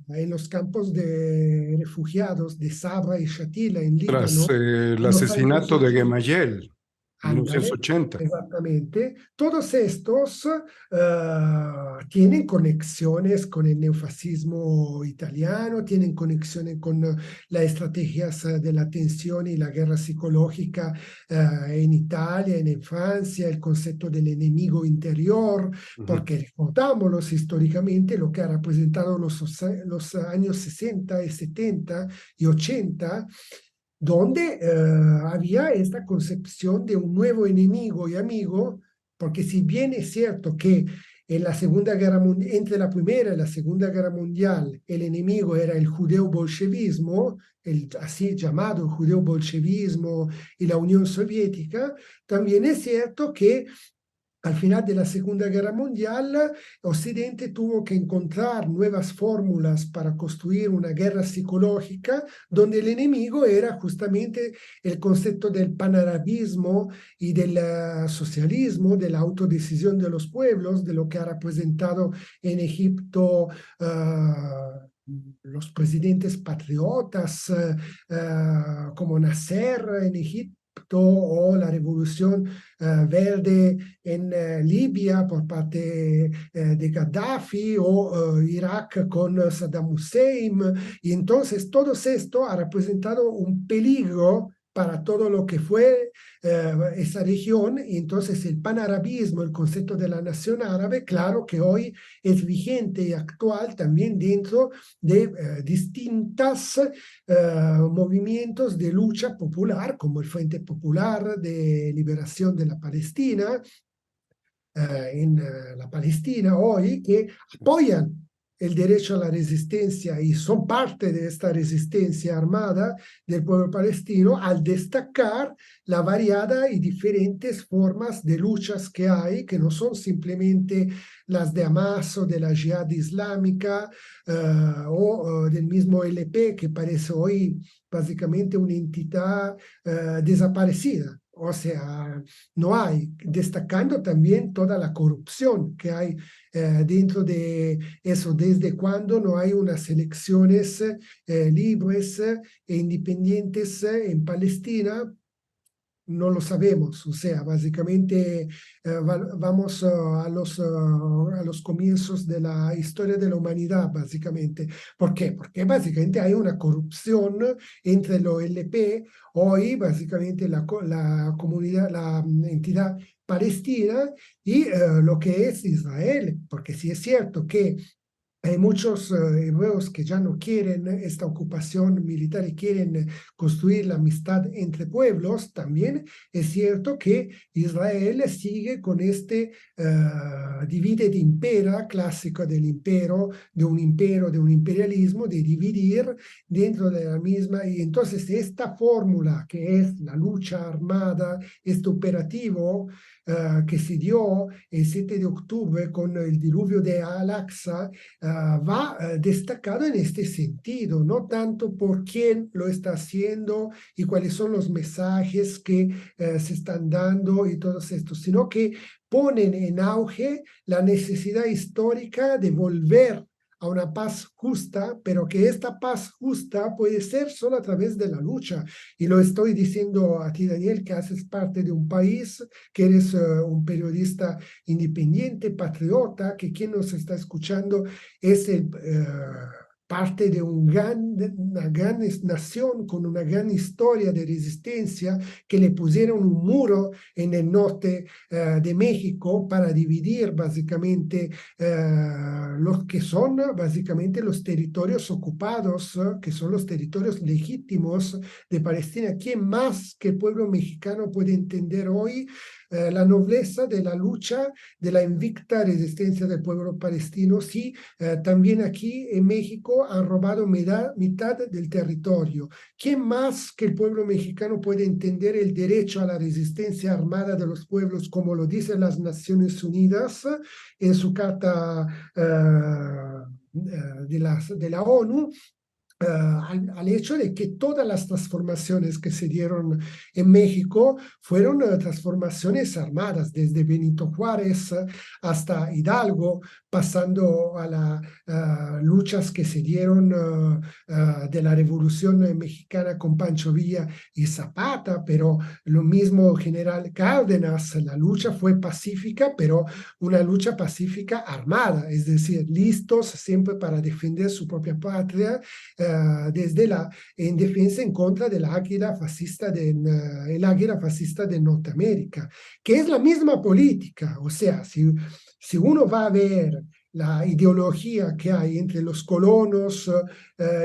M: en los campos de refugiados de Sabra y Shatila en Líbano.
L: Tras el asesinato de Gemayel. 1980.
M: Exactamente. Todos estos tienen conexiones con el neofascismo italiano, tienen conexiones con las estrategias de la tensión y la guerra psicológica en Italia, en Francia, el concepto del enemigo interior, porque recordámoslos históricamente lo que ha representado los años 60 y 70 y 80, donde había esta concepción de un nuevo enemigo y amigo, porque si bien es cierto que en la Segunda Guerra Mundial, entre la Primera y la Segunda Guerra Mundial, el enemigo era el judeo-bolchevismo, el así llamado judeo-bolchevismo y la Unión Soviética, también es cierto que al final de la Segunda Guerra Mundial, Occidente tuvo que encontrar nuevas fórmulas para construir una guerra psicológica donde el enemigo era justamente el concepto del panarabismo y del socialismo, de la autodecisión de los pueblos, de lo que ha representado en Egipto los presidentes patriotas como Nasser en Egipto, o la revolución verde en Libia por parte de Gaddafi, o Irak con Saddam Hussein. Y entonces todo esto ha representado un peligro para todo lo que fue esa región. Y entonces el panarabismo, el concepto de la nación árabe, claro que hoy es vigente y actual también dentro de distintos movimientos de lucha popular, como el Frente Popular de Liberación de la Palestina, en la Palestina hoy que apoyan el derecho a la resistencia y son parte de esta resistencia armada del pueblo palestino al destacar la variada y diferentes formas de luchas que hay, que no son simplemente las de Hamas o de la Jihad Islámica o del mismo LP, que parece hoy básicamente una entidad desaparecida. O sea, no hay, destacando también toda la corrupción que hay dentro de eso, desde cuando no hay unas elecciones libres e independientes en Palestina. No lo sabemos, o sea, básicamente vamos a los comienzos de la historia de la humanidad, básicamente. ¿Por qué? Porque básicamente hay una corrupción entre los LP, hoy básicamente la comunidad, la entidad palestina y lo que es Israel, porque sí es cierto que hay muchos hebreos que ya no quieren esta ocupación militar y quieren construir la amistad entre pueblos. También es cierto que Israel sigue con este divide et impera clásico del imperio, de un imperialismo, de dividir dentro de la misma. Y entonces esta fórmula que es la lucha armada, este operativo que se dio el 7 de octubre con el diluvio de Al-Aqsa, va destacado en este sentido, no tanto por quién lo está haciendo y cuáles son los mensajes que se están dando y todo esto, sino que ponen en auge la necesidad histórica de volver a una paz justa, pero que esta paz justa puede ser solo a través de la lucha. Y lo estoy diciendo a ti, Daniel, que haces parte de un país, que eres un periodista independiente, patriota, que quien nos está escuchando es parte de una gran nación con una gran historia de resistencia, que le pusieron un muro en el norte de México para dividir básicamente los que son básicamente los territorios ocupados, que son los territorios legítimos de Palestina. ¿Quién más que el pueblo mexicano puede entender hoy la nobleza de la lucha, de la invicta resistencia del pueblo palestino? Sí, también aquí en México han robado mitad del territorio. ¿Quién más que el pueblo mexicano puede entender el derecho a la resistencia armada de los pueblos, como lo dicen las Naciones Unidas en su carta de la ONU? Al hecho de que todas las transformaciones que se dieron en México fueron transformaciones armadas, desde Benito Juárez hasta Hidalgo, pasando a las luchas que se dieron de la Revolución Mexicana con Pancho Villa y Zapata, pero lo mismo General Cárdenas. La lucha fue pacífica, pero una lucha pacífica armada, es decir, listos siempre para defender su propia patria, en defensa en contra del águila fascista el águila fascista de Norteamérica, que es la misma política. O sea, si uno va a ver la ideología que hay entre los colonos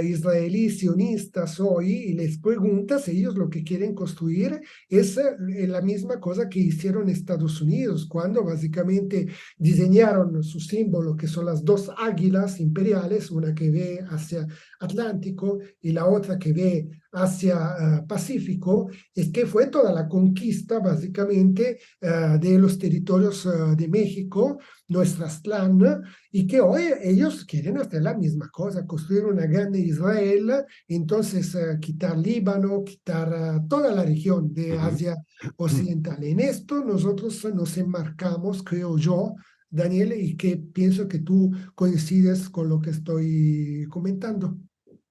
M: israelíes sionistas hoy y les preguntas, ellos lo que quieren construir es la misma cosa que hicieron Estados Unidos cuando básicamente diseñaron su símbolo, que son las dos águilas imperiales, una que ve hacia Atlántico y la otra que ve hacia Pacífico. Es que fue toda la conquista básicamente de los territorios de México, Nuestraztlán, y que hoy ellos quieren hacer la misma cosa, construir una gran Israel, entonces quitar Líbano, quitar toda la región de Asia Occidental. En esto nosotros nos enmarcamos, creo yo, Daniel, y que pienso que tú coincides con lo que estoy comentando.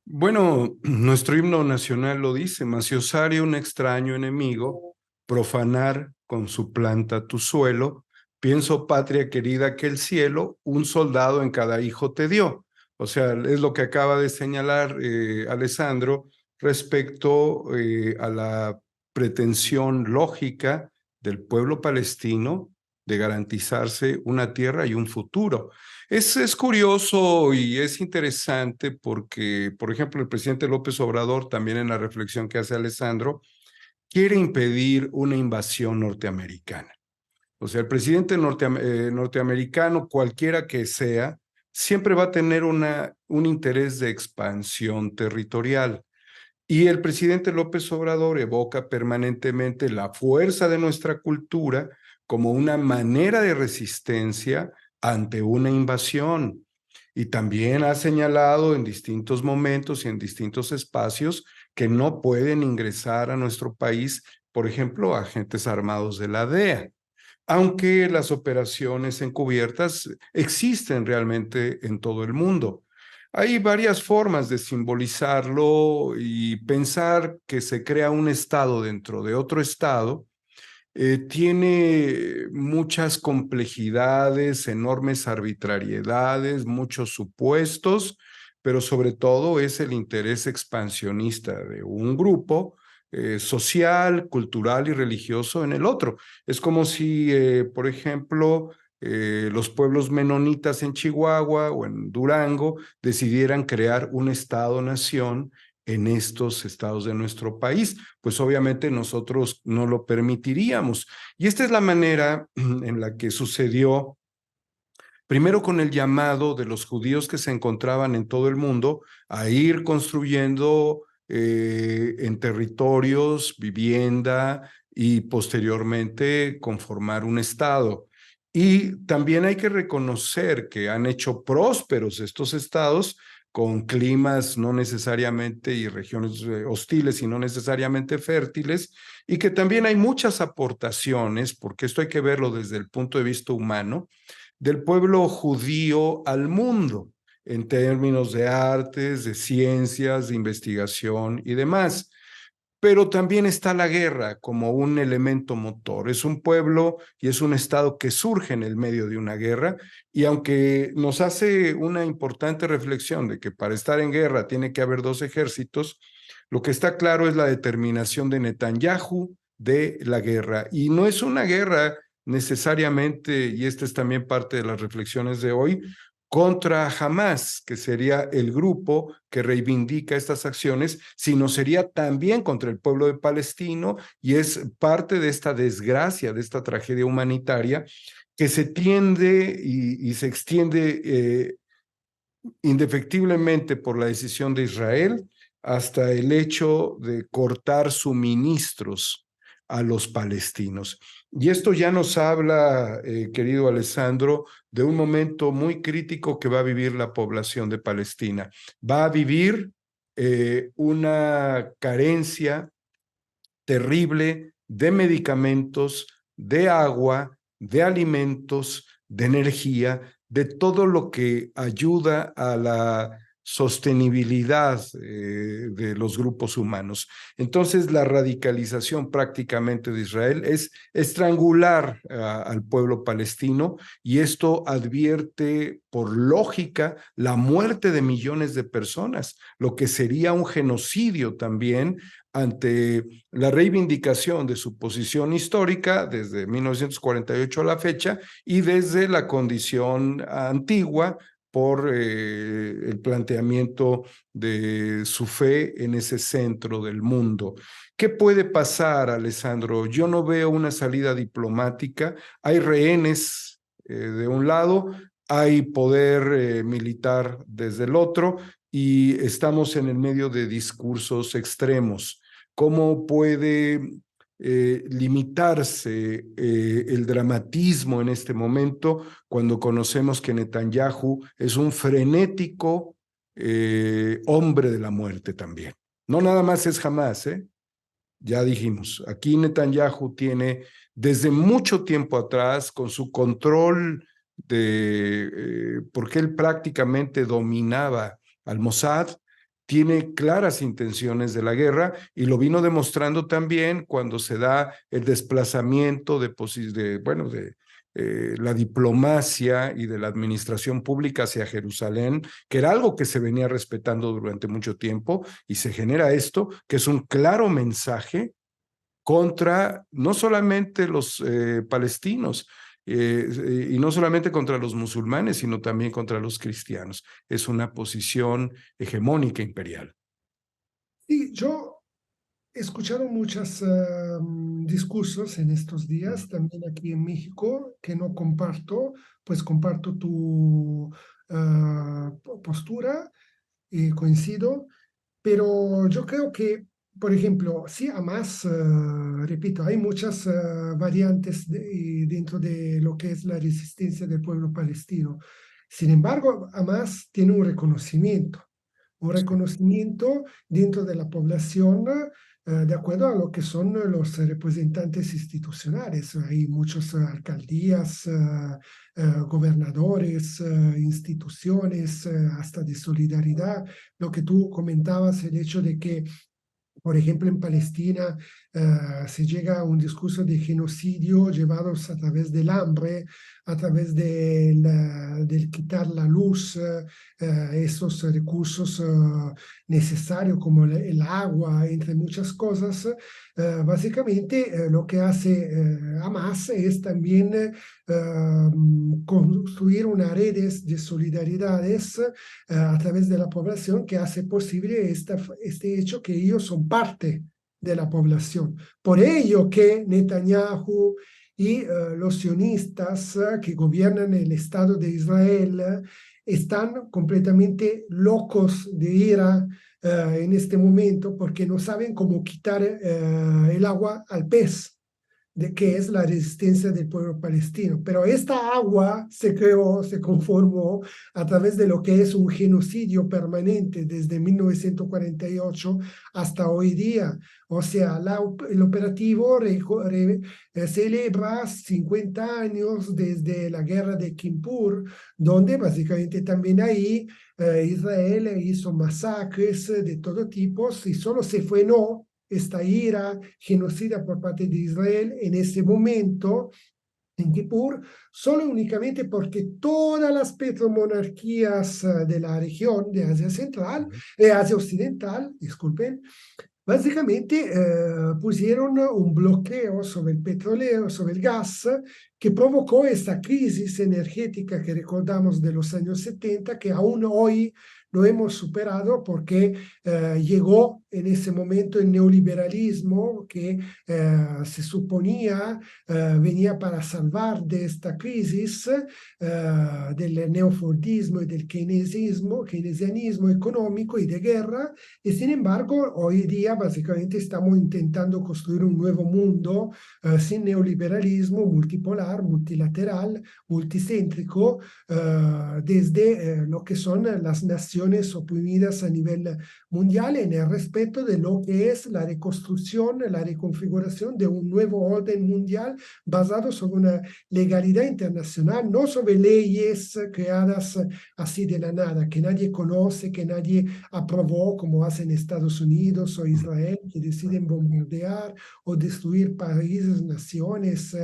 L: Bueno, nuestro himno nacional lo dice: mas si osare un extraño enemigo profanar con su planta tu suelo, pienso, patria querida, que el cielo un soldado en cada hijo te dio. O sea, es lo que acaba de señalar Alessandro respecto a la pretensión lógica del pueblo palestino de garantizarse una tierra y un futuro. Es curioso y es interesante porque, por ejemplo, el presidente López Obrador, también en la reflexión que hace Alessandro, quiere impedir una invasión norteamericana. O sea, el presidente norteamericano, cualquiera que sea, siempre va a tener un interés de expansión territorial. Y el presidente López Obrador evoca permanentemente la fuerza de nuestra cultura como una manera de resistencia ante una invasión. Y también ha señalado en distintos momentos y en distintos espacios que no pueden ingresar a nuestro país, por ejemplo, agentes armados de la DEA, aunque las operaciones encubiertas existen realmente en todo el mundo. Hay varias formas de simbolizarlo y pensar que se crea un estado dentro de otro estado. Tiene muchas complejidades, enormes arbitrariedades, muchos supuestos, pero sobre todo es el interés expansionista de un grupo social, cultural y religioso en el otro. Es como si, por ejemplo, los pueblos menonitas en Chihuahua o en Durango decidieran crear un estado-nación en estos estados de nuestro país. Pues obviamente nosotros no lo permitiríamos. Y esta es la manera en la que sucedió, primero con el llamado de los judíos que se encontraban en todo el mundo a ir construyendo en territorios, vivienda y posteriormente conformar un estado. Y también hay que reconocer que han hecho prósperos estos estados con climas no necesariamente y regiones hostiles y no necesariamente fértiles, y que también hay muchas aportaciones, porque esto hay que verlo desde el punto de vista humano, del pueblo judío al mundo, en términos de artes, de ciencias, de investigación y demás. Pero también está la guerra como un elemento motor. Es un pueblo y es un estado que surge en el medio de una guerra, y aunque nos hace una importante reflexión de que para estar en guerra tiene que haber dos ejércitos, lo que está claro es la determinación de Netanyahu de la guerra. Y no es una guerra necesariamente, y esta es también parte de las reflexiones de hoy, contra Hamás, que sería el grupo que reivindica estas acciones, sino sería también contra el pueblo de Palestino, y es parte de esta desgracia, de esta tragedia humanitaria que se tiende y se extiende indefectiblemente por la decisión de Israel hasta el hecho de cortar suministros a los palestinos. Y esto ya nos habla, querido Alessandro, de un momento muy crítico que va a vivir la población de Palestina. Va a vivir una carencia terrible de medicamentos, de agua, de alimentos, de energía, de todo lo que ayuda a la sostenibilidad de los grupos humanos. Entonces, la radicalización prácticamente de Israel es estrangular al pueblo palestino, y esto advierte por lógica la muerte de millones de personas, lo que sería un genocidio también ante la reivindicación de su posición histórica desde 1948 a la fecha y desde la condición antigua por el planteamiento de su fe en ese centro del mundo. ¿Qué puede pasar, Alessandro? Yo no veo una salida diplomática. Hay rehenes de un lado, hay poder militar desde el otro, y estamos en el medio de discursos extremos. ¿Cómo puede limitarse el dramatismo en este momento cuando conocemos que Netanyahu es un frenético hombre de la muerte también? No nada más es Hamás, ya dijimos, aquí Netanyahu tiene desde mucho tiempo atrás, con su control porque él prácticamente dominaba al Mossad, tiene claras intenciones de la guerra, y lo vino demostrando también cuando se da el desplazamiento de la diplomacia y de la administración pública hacia Jerusalén, que era algo que se venía respetando durante mucho tiempo, y se genera esto, que es un claro mensaje contra no solamente los palestinos, y no solamente contra los musulmanes, sino también contra los cristianos. Es una posición hegemónica imperial.
M: Sí, yo He escuchado muchos discursos en estos días, también aquí en México, que no comparto, pues comparto tu postura y coincido, pero yo creo que, por ejemplo, sí, Hamas, repito, hay muchas variantes dentro de lo que es la resistencia del pueblo palestino. Sin embargo, Hamas tiene un reconocimiento dentro de la población de acuerdo a lo que son los representantes institucionales. Hay muchas alcaldías, gobernadores, instituciones, hasta de solidaridad. Lo que tú comentabas, el hecho de que por ejemplo, en Palestina se llega a un discurso de genocidio llevados a través del hambre, a través del quitar la luz, esos recursos necesarios como el agua, entre muchas cosas. Básicamente lo que hace Hamas es también construir una red de solidaridades a través de la población que hace posible este hecho que ellos son parte de la población. Por ello que Netanyahu y los sionistas que gobiernan el Estado de Israel están completamente locos de ira en este momento porque no saben cómo quitar el agua al pez, de que es la resistencia del pueblo palestino. Pero esta agua se creó, se conformó a través de lo que es un genocidio permanente desde 1948 hasta hoy día. O sea, el operativo celebra 50 años desde la guerra de Kippur, donde básicamente también ahí Israel hizo masacres de todo tipo y solo se frenó esta ira genocida por parte de Israel en ese momento, en Kippur, solo únicamente porque todas las petromonarquías de la región de Asia Central, Asia Occidental, disculpen, básicamente pusieron un bloqueo sobre el petróleo, sobre el gas, que provocó esta crisis energética que recordamos de los años 70, que aún hoy no hemos superado porque llegó en ese momento el neoliberalismo que se suponía venía para salvar de esta crisis del neofordismo y del keynesianismo económico y de guerra, y sin embargo hoy día básicamente estamos intentando construir un nuevo mundo sin neoliberalismo, multipolar, multilateral, multicéntrico, desde lo que son las naciones oprimidas a nivel mundial en el respeto de lo que es la reconstrucción, la reconfiguración de un nuevo orden mundial basado sobre una legalidad internacional, no sobre leyes creadas así de la nada, que nadie conoce, que nadie aprobó, como hacen Estados Unidos o Israel, que deciden bombardear o destruir países, naciones,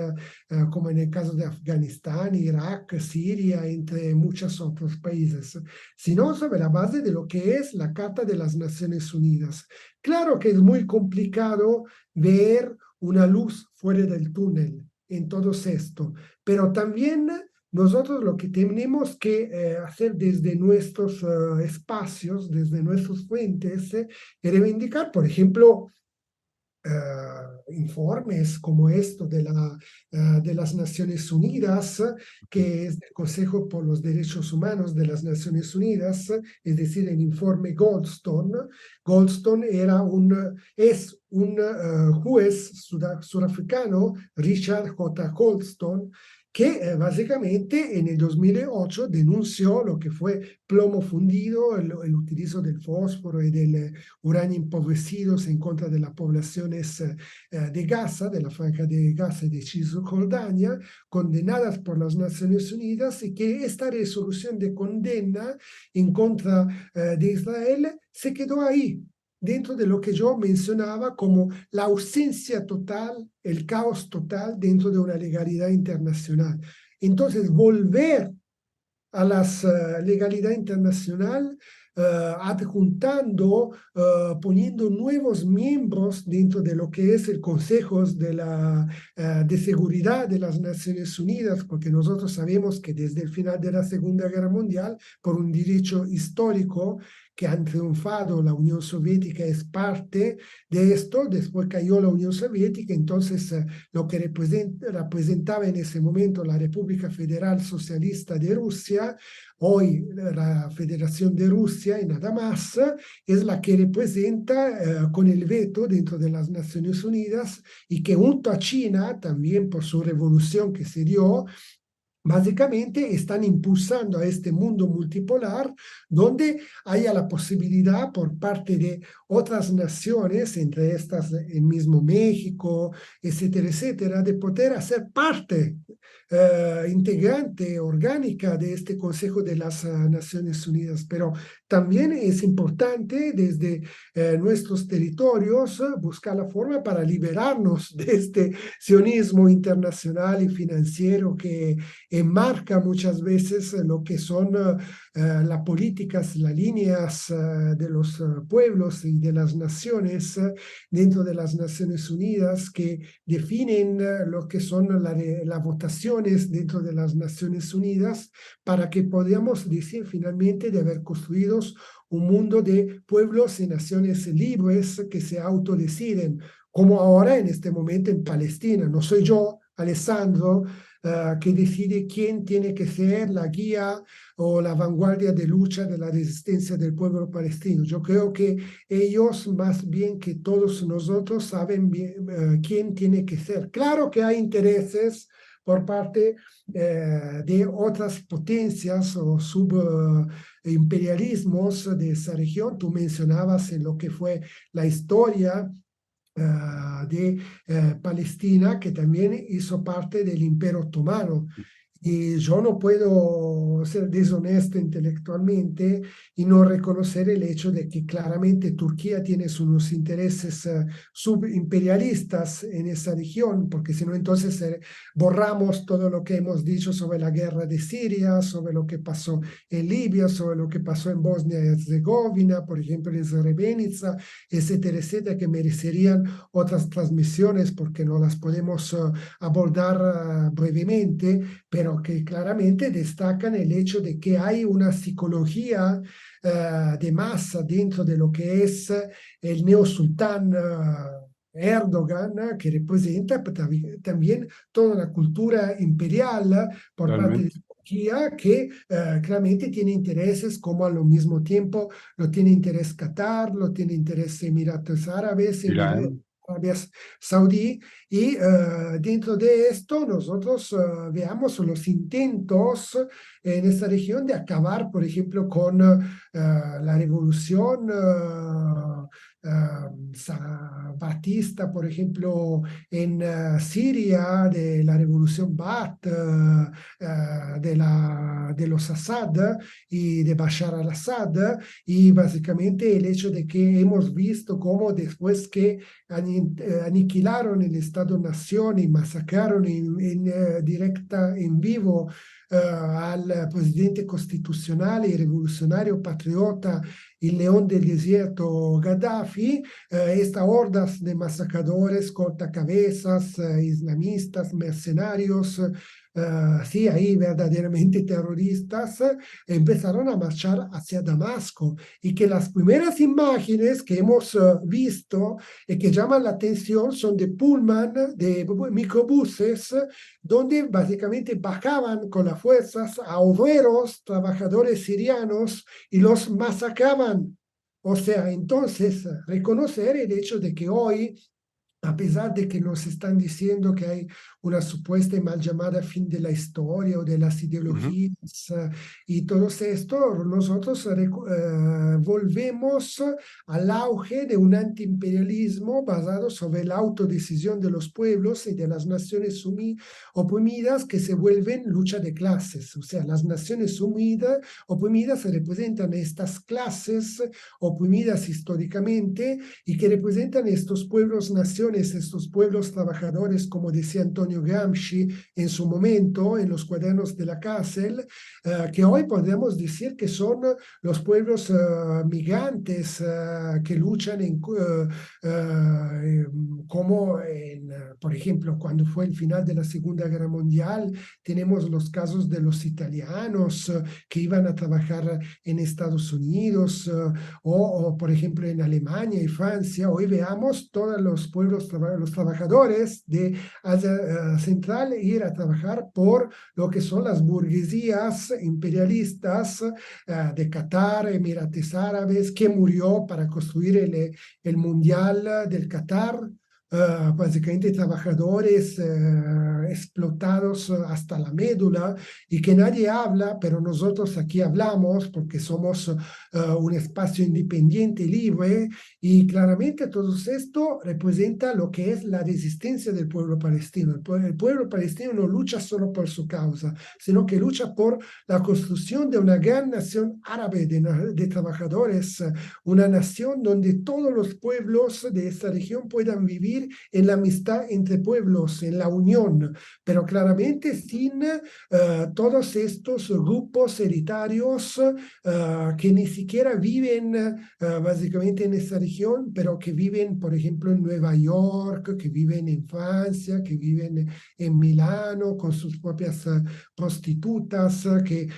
M: como en el caso de Afganistán, Irak, Siria, entre muchos otros países, sino sobre la base de lo que es la Carta de las Naciones Unidas. Claro que es muy complicado ver una luz fuera del túnel en todo esto, pero también nosotros lo que tenemos que hacer desde nuestros espacios, desde nuestros fuentes, es reivindicar, por ejemplo, informes como esto de las Naciones Unidas, que es el Consejo por los Derechos Humanos de las Naciones Unidas, es decir, el informe Goldstone. Goldstone es un juez surafricano, Richard J. Goldstone, que básicamente en el 2008 denunció lo que fue plomo fundido, el utilizo del fósforo y del uranio empobrecidos en contra de las poblaciones de Gaza, de la Franja de Gaza y de Cisjordania, condenadas por las Naciones Unidas, y que esta resolución de condena en contra de Israel se quedó ahí, dentro de lo que yo mencionaba como la ausencia total, el caos total dentro de una legalidad internacional. Entonces, volver a la legalidad internacional adjuntando, poniendo nuevos miembros dentro de lo que es el Consejo de Seguridad de las Naciones Unidas, porque nosotros sabemos que desde el final de la Segunda Guerra Mundial, por un derecho histórico que han triunfado, la Unión Soviética es parte de esto. Después cayó la Unión Soviética, entonces lo que representaba en ese momento la República Federal Socialista de Rusia, hoy la Federación de Rusia y nada más, es la que representa con el veto dentro de las Naciones Unidas, y que junto a China, también por su revolución que se dio, básicamente están impulsando a este mundo multipolar donde haya la posibilidad por parte de otras naciones, entre estas el mismo México, etcétera, etcétera, de poder hacer parte integrante, orgánica de este Consejo de las Naciones Unidas. Pero también es importante desde nuestros territorios buscar la forma para liberarnos de este sionismo internacional y financiero que enmarca muchas veces lo que son las políticas, las líneas de los pueblos y de las naciones dentro de las Naciones Unidas, que definen lo que son las votaciones dentro de las Naciones Unidas, para que podamos decir finalmente de haber construido un mundo de pueblos y naciones libres que se autodeciden, como ahora en este momento en Palestina. No soy yo, Alessandro, que decide quién tiene que ser la guía o la vanguardia de lucha de la resistencia del pueblo palestino. Yo creo que ellos, más bien que todos nosotros, saben bien quién tiene que ser. Claro que hay intereses por parte de otras potencias o subimperialismos de esa región. Tú mencionabas en lo que fue la historia de Palestina, que también hizo parte del Imperio Otomano. Y yo no puedo ser deshonesto intelectualmente y no reconocer el hecho de que claramente Turquía tiene unos intereses subimperialistas en esa región, porque si no entonces borramos todo lo que hemos dicho sobre la guerra de Siria, sobre lo que pasó en Libia, sobre lo que pasó en Bosnia y Herzegovina, por ejemplo en Srebrenica, etcétera, etcétera, que merecerían otras transmisiones porque no las podemos abordar brevemente, pero que claramente destacan el hecho de que hay una psicología de masa dentro de lo que es el neosultán Erdogan, que representa también toda una cultura imperial por parte de Turquía, que claramente tiene intereses como al mismo tiempo lo tiene interés Qatar, lo tiene interés Emiratos Árabes, Arabia Saudí, y dentro de esto nosotros veamos los intentos en esta región de acabar, por ejemplo, con la revolución Batista, por ejemplo, en Siria, de la revolución Baath, de los Assad y de Bashar al-Assad, y básicamente el hecho de que hemos visto cómo después que aniquilaron el Estado-Nación y masacraron en vivo al presidente constitucional y revolucionario patriota, el león del desierto Gaddafi, estas hordas de masacradores, cortacabezas, islamistas, mercenarios, sí, ahí verdaderamente terroristas, empezaron a marchar hacia Damasco, y que las primeras imágenes que hemos visto y que llaman la atención son de pullman, de microbuses, donde básicamente bajaban con las fuerzas a obreros, trabajadores sirianos, y los masacraban. O sea, entonces reconocer el hecho de que hoy, a pesar de que nos están diciendo que hay una supuesta y mal llamada fin de la historia o de las ideologías y todo esto, nosotros volvemos al auge de un antiimperialismo basado sobre la autodecisión de los pueblos y de las naciones oprimidas, que se vuelven lucha de clases. O sea, las naciones oprimidas representan estas clases oprimidas históricamente y que representan estos pueblos-naciones naciones, estos pueblos trabajadores, como decía Antonio Gramsci en su momento, en los cuadernos de la cárcel, que hoy podemos decir que son los pueblos migrantes que luchan como por ejemplo, cuando fue el final de la Segunda Guerra Mundial, tenemos los casos de los italianos que iban a trabajar en Estados Unidos o, por ejemplo, en Alemania y Francia. Hoy veamos todos los pueblos, los trabajadores de Asia Central ir a trabajar por lo que son las burguesías imperialistas de Qatar, Emirates Árabes, que murió para construir el Mundial del Qatar. Básicamente trabajadores explotados hasta la médula y que nadie habla, pero nosotros aquí hablamos porque somos un espacio independiente, libre, y claramente todo esto representa lo que es la resistencia del pueblo palestino. El pueblo palestino no lucha solo por su causa, sino que lucha por la construcción de una gran nación árabe de trabajadores, una nación donde todos los pueblos de esta región puedan vivir en la amistad entre pueblos, en la unión, pero claramente sin todos estos grupos hereditarios que ni siquiera viven básicamente en esta región, pero que viven, por ejemplo, en Nueva York, que viven en Francia, que viven en Milano con sus propias prostitutas, que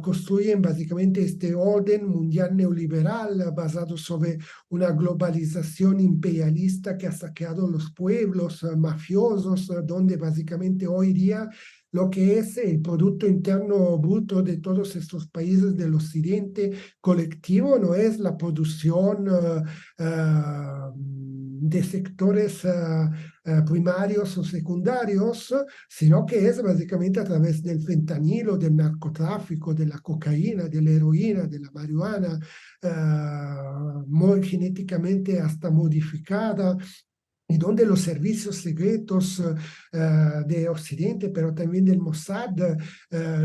M: construyen básicamente este orden mundial neoliberal basado sobre una globalización imperialista que ha saqueado los pueblos mafiosos, donde básicamente hoy día lo que es el Producto Interno Bruto de todos estos países del occidente colectivo no es la producción de sectores primarios o secundarios, sino que es básicamente a través del fentanilo, del narcotráfico, de la cocaína, de la heroína, de la marihuana, genéticamente hasta modificada, y donde los servicios secretos de Occidente, pero también del Mossad,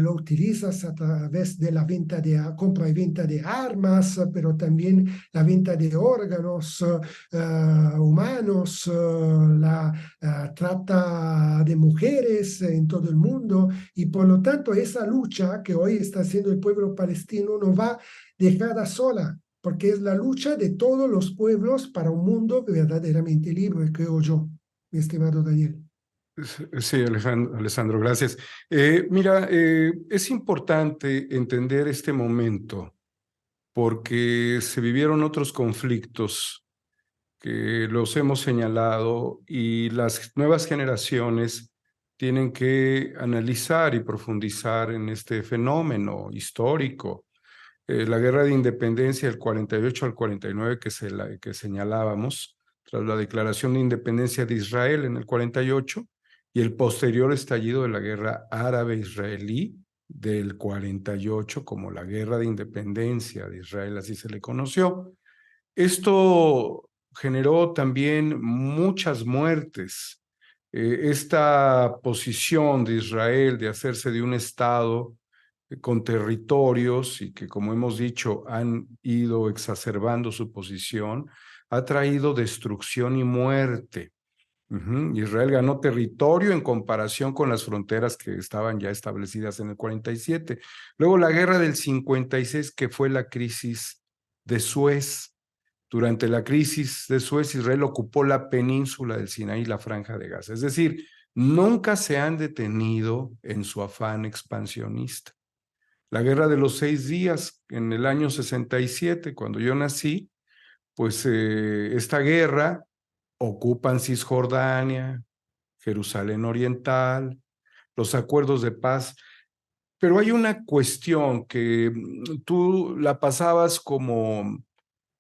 M: lo utilizas a través de la venta compra y venta de armas, pero también la venta de órganos humanos, la trata de mujeres en todo el mundo, y por lo tanto esa lucha que hoy está haciendo el pueblo palestino no va dejada sola, porque es la lucha de todos los pueblos para un mundo verdaderamente libre, creo yo, mi estimado Daniel.
L: Sí, Alessandro, gracias. Mira, es importante entender este momento porque se vivieron otros conflictos que los hemos señalado y las nuevas generaciones tienen que analizar y profundizar en este fenómeno histórico. La guerra de independencia del 48 al 49 que señalábamos, tras la declaración de independencia de Israel en el 48 y el posterior estallido de la guerra árabe-israelí del 48 como la guerra de independencia de Israel, así se le conoció. Esto generó también muchas muertes. Esta posición de Israel de hacerse de un Estado con territorios y que, como hemos dicho, han ido exacerbando su posición, ha traído destrucción y muerte. Israel ganó territorio en comparación con las fronteras que estaban ya establecidas en el 47. Luego la guerra del 56, que fue la crisis de Suez. Durante la crisis de Suez, Israel ocupó la península del Sinaí y la Franja de Gaza. Es decir, nunca se han detenido en su afán expansionista. La guerra de los 6 días en el año 67, cuando yo nací, pues esta guerra ocupan Cisjordania, Jerusalén Oriental, los acuerdos de paz. Pero hay una cuestión que tú la pasabas como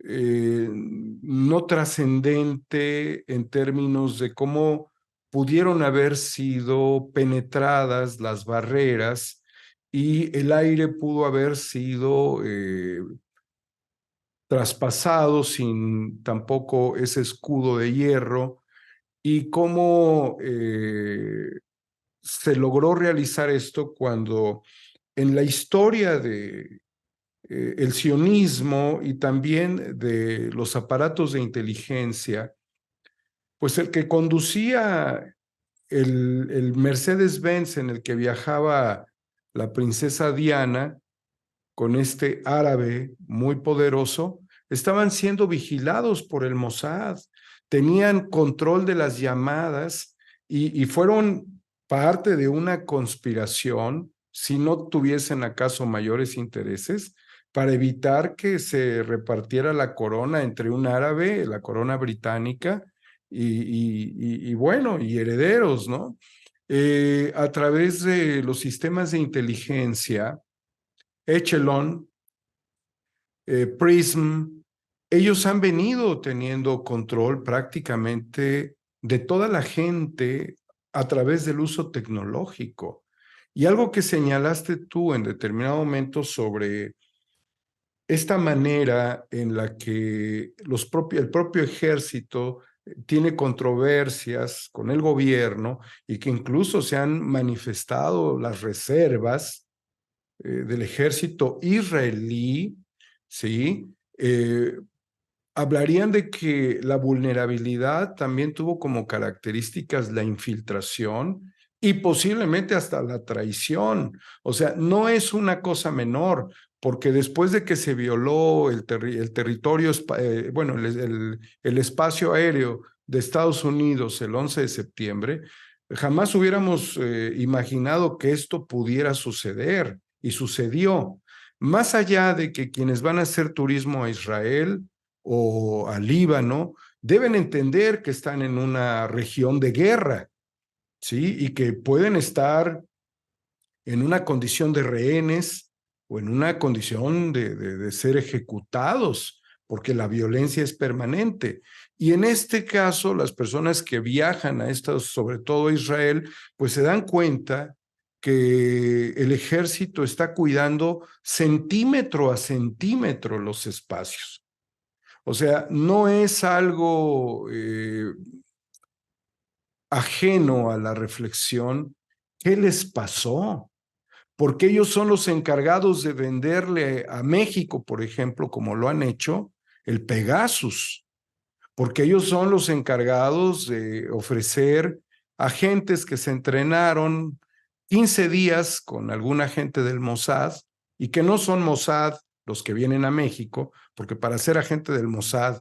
L: no trascendente en términos de cómo pudieron haber sido penetradas las barreras y el aire pudo haber sido traspasado sin tampoco ese escudo de hierro, y cómo se logró realizar esto cuando en la historia de el sionismo y también de los aparatos de inteligencia Pues el que conducía el Mercedes-Benz en el que viajaba la princesa Diana con este árabe muy poderoso, estaban siendo vigilados por el Mossad, tenían control de las llamadas y fueron parte de una conspiración, si no tuviesen acaso mayores intereses, para evitar que se repartiera la corona entre un árabe, la corona británica, y bueno, y herederos, ¿no? A través de los sistemas de inteligencia, Echelon, Prism, ellos han venido teniendo control prácticamente de toda la gente a través del uso tecnológico. Y algo que señalaste tú en determinado momento sobre esta manera en la que el propio ejército tiene controversias con el gobierno y que incluso se han manifestado las reservas del ejército israelí, ¿sí? Hablarían de que la vulnerabilidad también tuvo como características la infiltración y posiblemente hasta la traición. O sea, no es una cosa menor, porque después de que se violó el territorio, bueno, el espacio aéreo de Estados Unidos el 11 de septiembre, jamás hubiéramos imaginado que esto pudiera suceder, y sucedió. Más allá de que quienes van a hacer turismo a Israel o a Líbano deben entender que están en una región de guerra, ¿sí? Y que pueden estar en una condición de rehenes o en una condición de ser ejecutados, porque la violencia es permanente. Y en este caso, las personas que viajan a sobre todo a Israel, pues se dan cuenta que el ejército está cuidando centímetro a centímetro los espacios. O sea, no es algo ajeno a la reflexión. ¿Qué les pasó? Porque ellos son los encargados de venderle a México, por ejemplo, como lo han hecho, el Pegasus. Porque ellos son los encargados de ofrecer agentes que se entrenaron 15 días con algún agente del Mossad y que no son Mossad los que vienen a México, porque para ser agente del Mossad,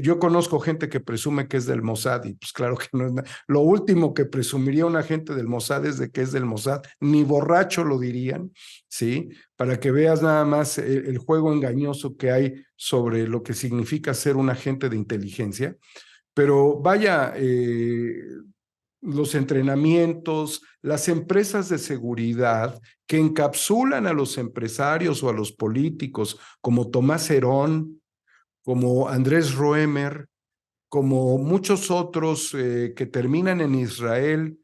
L: yo conozco gente que presume que es del Mossad y pues claro que no es nada. Lo último que presumiría un agente del Mossad es de que es del Mossad, ni borracho lo dirían, ¿sí? Para que veas nada más el juego engañoso que hay sobre lo que significa ser un agente de inteligencia. Pero vaya, los entrenamientos, las empresas de seguridad que encapsulan a los empresarios o a los políticos, como Tomás Herón, como Andrés Roemer, como muchos otros que terminan en Israel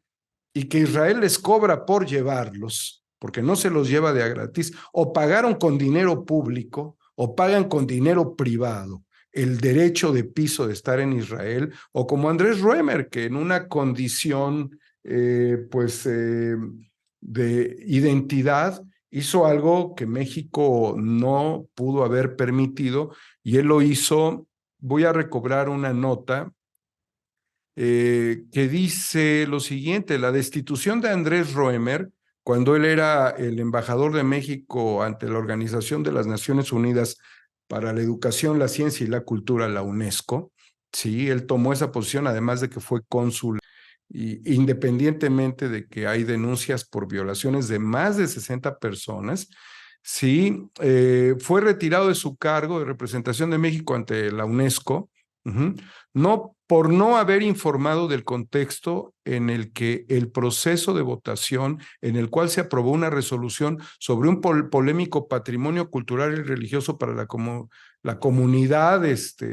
L: y que Israel les cobra por llevarlos, porque no se los lleva de a gratis, o pagaron con dinero público o pagan con dinero privado el derecho de piso de estar en Israel, o como Andrés Roemer, que en una condición de identidad hizo algo que México no pudo haber permitido, y él lo hizo. Voy a recobrar una nota que dice lo siguiente: la destitución de Andrés Roemer, cuando él era el embajador de México ante la Organización de las Naciones Unidas para la Educación, la Ciencia y la Cultura, la UNESCO, sí, él tomó esa posición, además de que fue cónsul, y independientemente de que hay denuncias por violaciones de más de 60 personas, sí, fue retirado de su cargo de representación de México ante la UNESCO, no, por no haber informado del contexto en el que el proceso de votación en el cual se aprobó una resolución sobre un polémico patrimonio cultural y religioso para la comunidad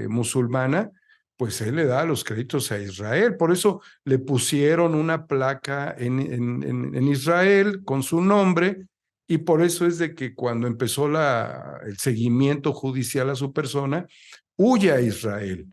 L: musulmana, pues él le da los créditos a Israel. Por eso le pusieron una placa en Israel con su nombre, y por eso es de que cuando empezó el seguimiento judicial a su persona, huye a Israel.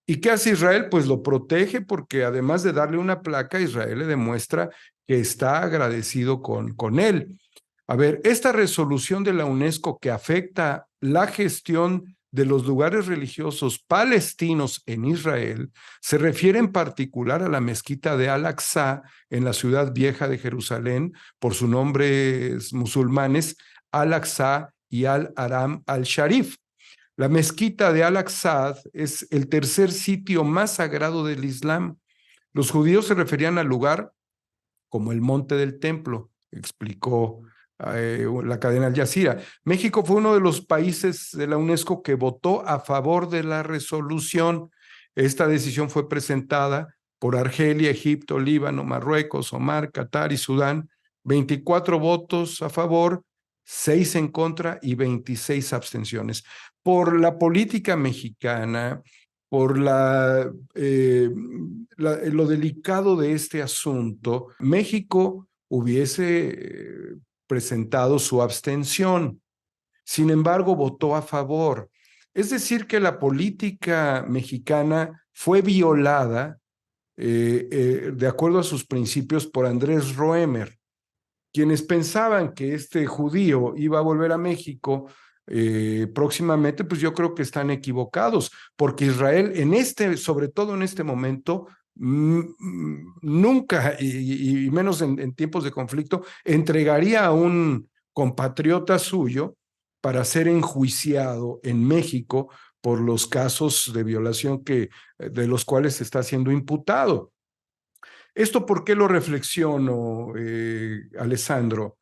L: ¿Y qué hace Israel? Pues lo protege, porque además de darle una placa, Israel le demuestra que está agradecido con él. A ver, esta resolución de la UNESCO que afecta la gestión de los lugares religiosos palestinos en Israel se refiere en particular a la mezquita de Al-Aqsa en la ciudad vieja de Jerusalén, por sus nombres musulmanes, Al-Aqsa y Al-Haram al-Sharif. La mezquita de Al-Aqsa es el tercer sitio más sagrado del Islam. Los judíos se referían al lugar como el monte del templo, explicó la cadena Al Jazeera. México fue uno de los países de la UNESCO que votó a favor de la resolución. Esta decisión fue presentada por Argelia, Egipto, Líbano, Marruecos, Omar, Qatar y Sudán. 24 votos a favor, 6 en contra y 26 abstenciones. Por la política mexicana, por lo delicado de este asunto, México hubiese presentado su abstención. Sin embargo, votó a favor. Es decir, que la política mexicana fue violada de acuerdo a sus principios por Andrés Roemer. Quienes pensaban que este judío iba a volver a México próximamente, pues yo creo que están equivocados, porque Israel sobre todo en este momento, nunca, y menos en tiempos de conflicto, entregaría a un compatriota suyo para ser enjuiciado en México por los casos de violación de los cuales está siendo imputado. ¿Esto por qué lo reflexiono, Alessandro?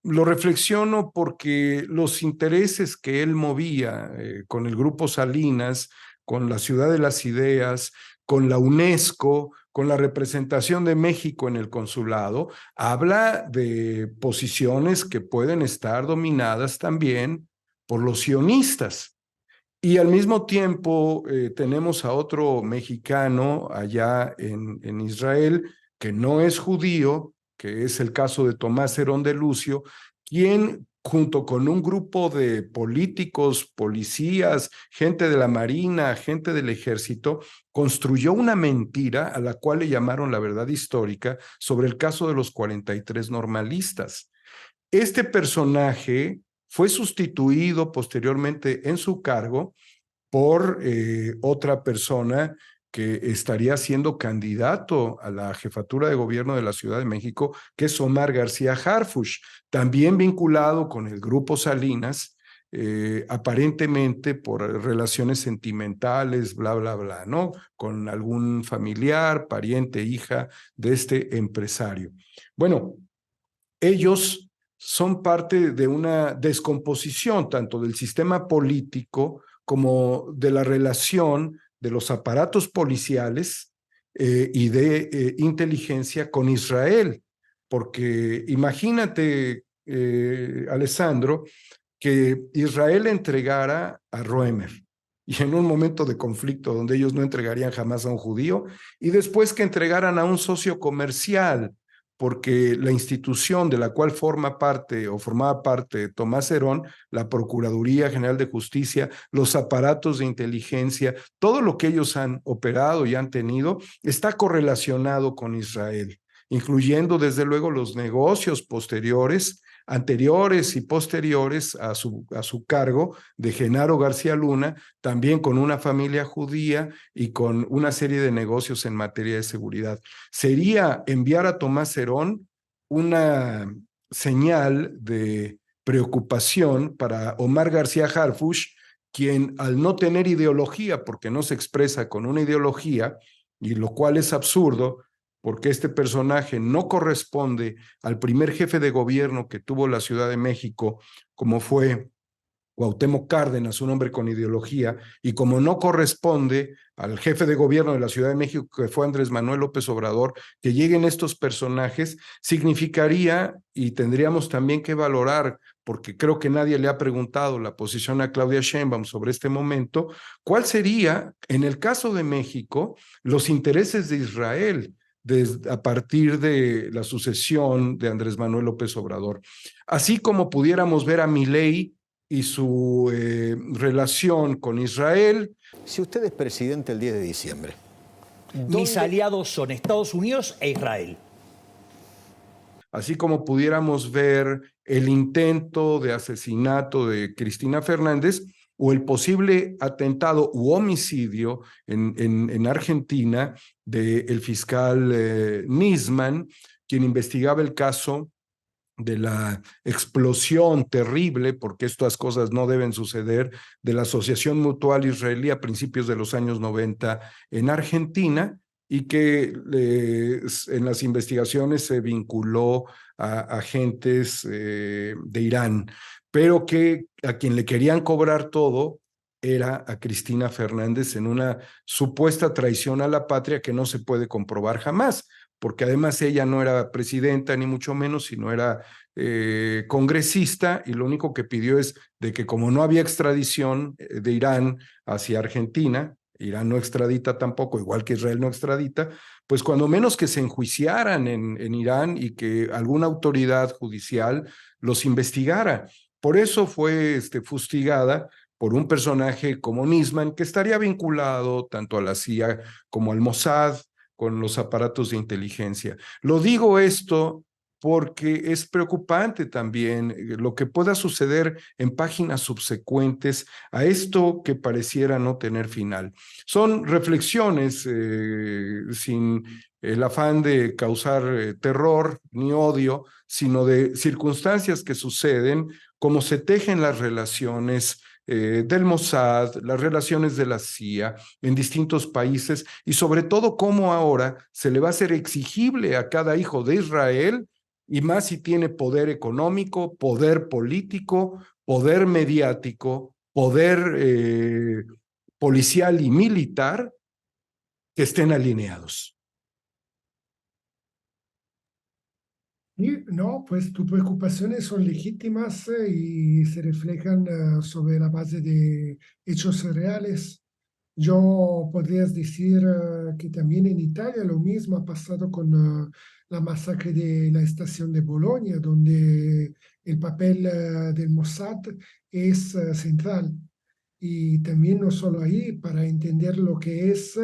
L: Lo reflexiono porque los intereses que él movía con el Grupo Salinas, con la Ciudad de las Ideas, con la UNESCO, con la representación de México en el consulado, habla de posiciones que pueden estar dominadas también por los sionistas. Y al mismo tiempo tenemos a otro mexicano allá en Israel, que no es judío, que es el caso de Tomás Herón de Lucio, quien junto con un grupo de políticos, policías, gente de la Marina, gente del Ejército, construyó una mentira a la cual le llamaron la verdad histórica sobre el caso de los 43 normalistas. Este personaje fue sustituido posteriormente en su cargo por otra persona que estaría siendo candidato a la jefatura de gobierno de la Ciudad de México, que es Omar García Harfuch, también vinculado con el Grupo Salinas, aparentemente por relaciones sentimentales, bla, bla, bla, ¿no? Con algún familiar, pariente, hija de este empresario. Bueno, ellos son parte de una descomposición tanto del sistema político como de la relación de los aparatos policiales y de inteligencia con Israel. Porque imagínate, Alessandro, que Israel entregara a Roemer y en un momento de conflicto donde ellos no entregarían jamás a un judío, y después que entregaran a un socio comercial, porque la institución de la cual formaba parte Tomás Herón, la Procuraduría General de Justicia, los aparatos de inteligencia, todo lo que ellos han operado y han tenido, está correlacionado con Israel, incluyendo desde luego los negocios anteriores y posteriores a su cargo de Genaro García Luna, también con una familia judía y con una serie de negocios en materia de seguridad. Sería enviar a Tomás Herón una señal de preocupación para Omar García Harfuch, quien al no tener ideología, porque no se expresa con una ideología, y lo cual es absurdo, porque este personaje no corresponde al primer jefe de gobierno que tuvo la Ciudad de México, como fue Cuauhtémoc Cárdenas, un hombre con ideología, y como no corresponde al jefe de gobierno de la Ciudad de México, que fue Andrés Manuel López Obrador, que lleguen estos personajes, significaría, y tendríamos también que valorar, porque creo que nadie le ha preguntado la posición a Claudia Sheinbaum sobre este momento, ¿cuál sería, en el caso de México, los intereses de Israel a partir de la sucesión de Andrés Manuel López Obrador? Así como pudiéramos ver a Milei y su relación con Israel.
N: Si usted es presidente el 10 de diciembre,
O: mis aliados son Estados Unidos e Israel.
L: Así como pudiéramos ver el intento de asesinato de Cristina Fernández, o el posible atentado u homicidio en Argentina del fiscal Nisman, quien investigaba el caso de la explosión terrible, porque estas cosas no deben suceder, de la Asociación Mutual Israelí a principios de los años 90 en Argentina, y que en las investigaciones se vinculó a agentes de Irán, pero que a quien le querían cobrar todo era a Cristina Fernández en una supuesta traición a la patria que no se puede comprobar jamás, porque además ella no era presidenta ni mucho menos, sino era congresista, y lo único que pidió es de que, como no había extradición de Irán hacia Argentina, Irán no extradita tampoco, igual que Israel no extradita, pues cuando menos que se enjuiciaran en Irán y que alguna autoridad judicial los investigara. Por eso fue fustigada por un personaje como Nisman, que estaría vinculado tanto a la CIA como al Mossad, con los aparatos de inteligencia. Lo digo esto porque es preocupante también lo que pueda suceder en páginas subsecuentes a esto que pareciera no tener final. Son reflexiones sin el afán de causar terror ni odio, sino de circunstancias que suceden, cómo se tejen las relaciones del Mossad, las relaciones de la CIA en distintos países, y sobre todo cómo ahora se le va a hacer exigible a cada hijo de Israel, y más si tiene poder económico, poder político, poder mediático, poder policial y militar, que estén alineados.
M: Y no, pues tus preocupaciones son legítimas y se reflejan sobre la base de hechos reales. Yo podrías decir que también en Italia lo mismo ha pasado con la masacre de la estación de Bolonia, donde el papel del Mossad es central. Y también no solo ahí, para entender lo que es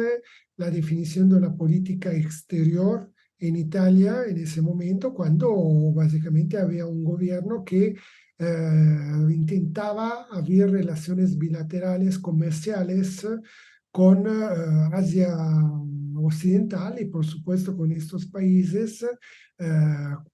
M: la definición de la política exterior en Italia en ese momento, cuando básicamente había un gobierno que intentaba abrir relaciones bilaterales, comerciales con Asia Occidental y por supuesto con estos países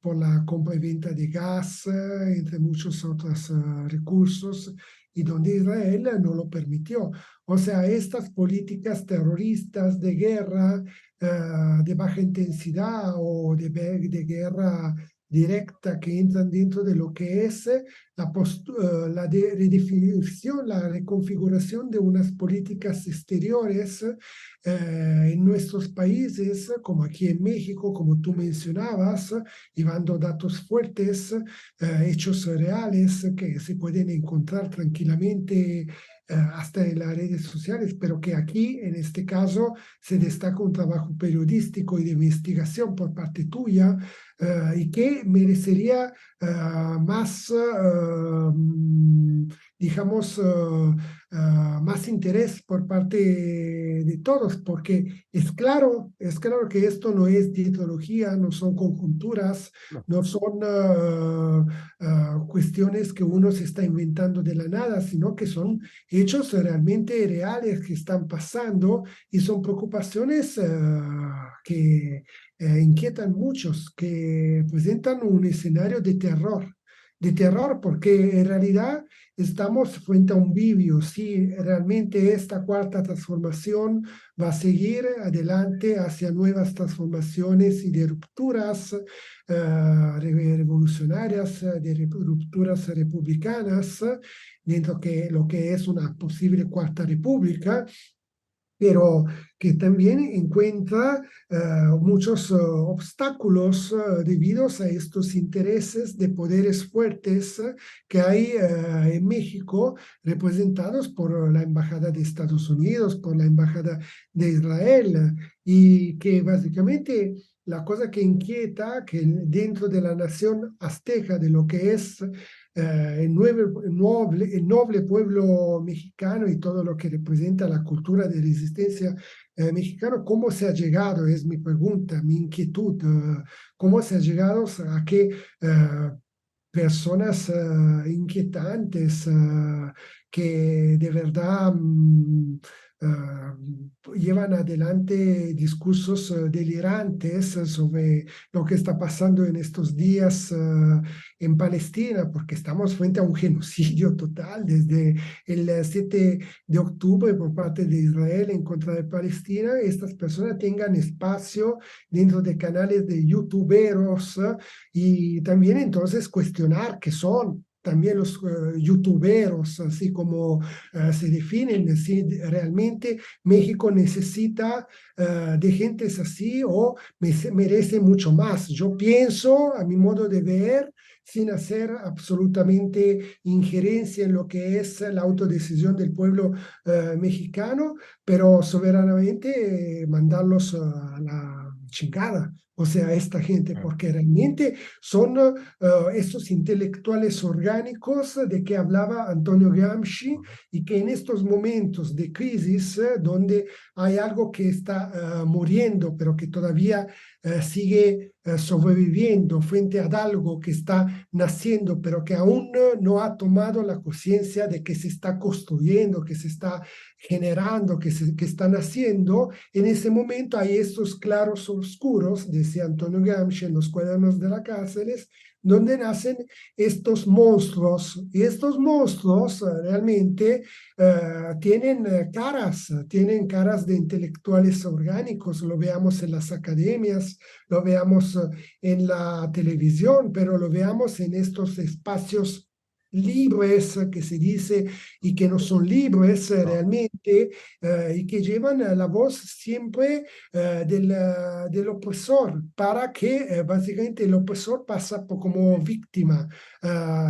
M: por la compra y venta de gas, entre muchos otros recursos, y donde Israel no lo permitió. O sea, estas políticas terroristas de guerra de baja intensidad o de guerra directa que entran dentro de lo que es la redefinición, la reconfiguración de unas políticas exteriores en nuestros países, como aquí en México, como tú mencionabas, llevando datos fuertes, hechos reales que se pueden encontrar tranquilamente hasta en las redes sociales, pero que aquí, en este caso, se destaca un trabajo periodístico y de investigación por parte tuya y que merecería más, digamos, más interés por parte de todos, porque es claro que esto no es dietrología, no son conjunturas, no son cuestiones que uno se está inventando de la nada, sino que son hechos realmente reales que están pasando y son preocupaciones que inquietan muchos, que presentan un escenario de terror porque en realidad estamos frente a un bivio. Si realmente esta cuarta transformación va a seguir adelante hacia nuevas transformaciones y de rupturas revolucionarias, de rupturas republicanas, dentro de lo que es una posible cuarta república, pero que también encuentra muchos obstáculos debidos a estos intereses de poderes fuertes que hay en México, representados por la Embajada de Estados Unidos, por la Embajada de Israel, y que básicamente la cosa que inquieta, que dentro de la nación azteca, de lo que es el noble pueblo mexicano y todo lo que representa la cultura de resistencia mexicana, ¿cómo se ha llegado? Es mi pregunta, mi inquietud. ¿Cómo se ha llegado a que personas inquietantes que de verdad llevan adelante discursos delirantes sobre lo que está pasando en estos días en Palestina, porque estamos frente a un genocidio total desde el 7 de octubre por parte de Israel en contra de Palestina. Estas personas tengan espacio dentro de canales de youtuberos y también entonces cuestionar qué son también los youtuberos, así como se definen, si realmente México necesita de gentes así o merece mucho más. Yo pienso, a mi modo de ver, sin hacer absolutamente injerencia en lo que es la autodecisión del pueblo mexicano, pero soberanamente mandarlos a la chingada. O sea, esta gente, porque realmente son estos intelectuales orgánicos de que hablaba Antonio Gramsci y que en estos momentos de crisis, donde hay algo que está muriendo, pero que todavía sigue sobreviviendo frente a algo que está naciendo, pero que aún no ha tomado la conciencia de que se está construyendo, que se está generando, que está naciendo. En ese momento hay estos claros oscuros, decía Antonio Gramsci en los cuadernos de las cárceles, donde nacen estos monstruos. Y estos monstruos realmente tienen caras de intelectuales orgánicos, lo veamos en las academias, lo veamos en la televisión, pero lo veamos en estos espacios libres que se dice y que no son libres realmente y que llevan la voz siempre del opresor para que básicamente el opresor pasa como víctima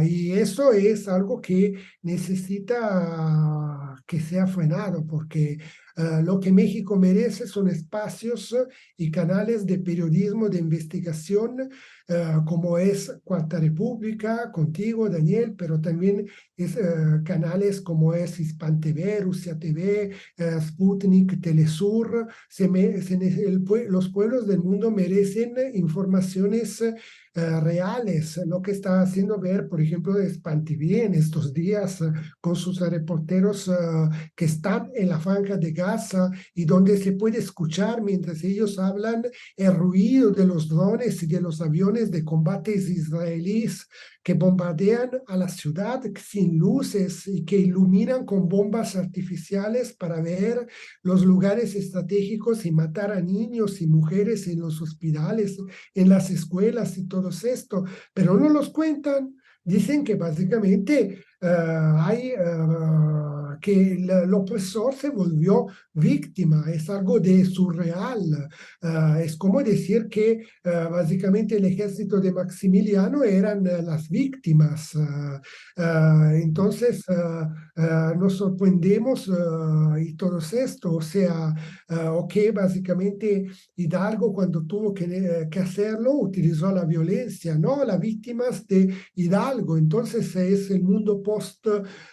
M: y eso es algo que necesita que sea frenado porque lo que México merece son espacios y canales de periodismo de investigación como es Cuarta República, contigo, Daniel, pero también es, canales como es Hispan TV, Rusia TV, Sputnik, Telesur. Los pueblos del mundo merecen informaciones reales, lo que está haciendo ver, por ejemplo, de Hispan TV en estos días con sus reporteros que están en la franja de Gaza y donde se puede escuchar mientras ellos hablan el ruido de los drones y de los aviones de combates israelíes que bombardean a la ciudad sin luces y que iluminan con bombas artificiales para ver los lugares estratégicos y matar a niños y mujeres en los hospitales, en las escuelas y todo esto, pero no los cuentan. Dicen que básicamente que el opresor se volvió víctima, es algo de surreal. Es como decir que básicamente el ejército de Maximiliano eran las víctimas. Entonces nos sorprendemos y todo esto, o sea, que básicamente Hidalgo cuando tuvo que hacerlo utilizó la violencia, ¿no? Las víctimas de Hidalgo. Entonces es el mundo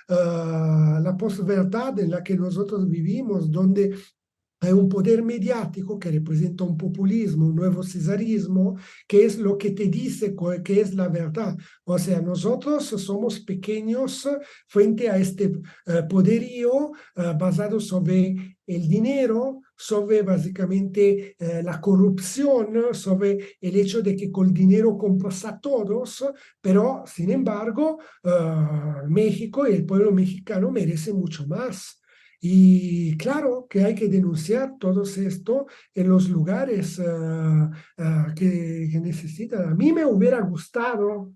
M: la posverdad en la que nosotros vivimos, donde hay un poder mediático que representa un populismo, un nuevo cesarismo, que es lo que te dice que es la verdad. O sea, nosotros somos pequeños frente a este poderío basado sobre el dinero, sobre básicamente la corrupción, sobre el hecho de que con el dinero compras a todos, pero sin embargo México y el pueblo mexicano merece mucho más. Y claro que hay que denunciar todo esto en los lugares que necesitan. A mí me hubiera gustado,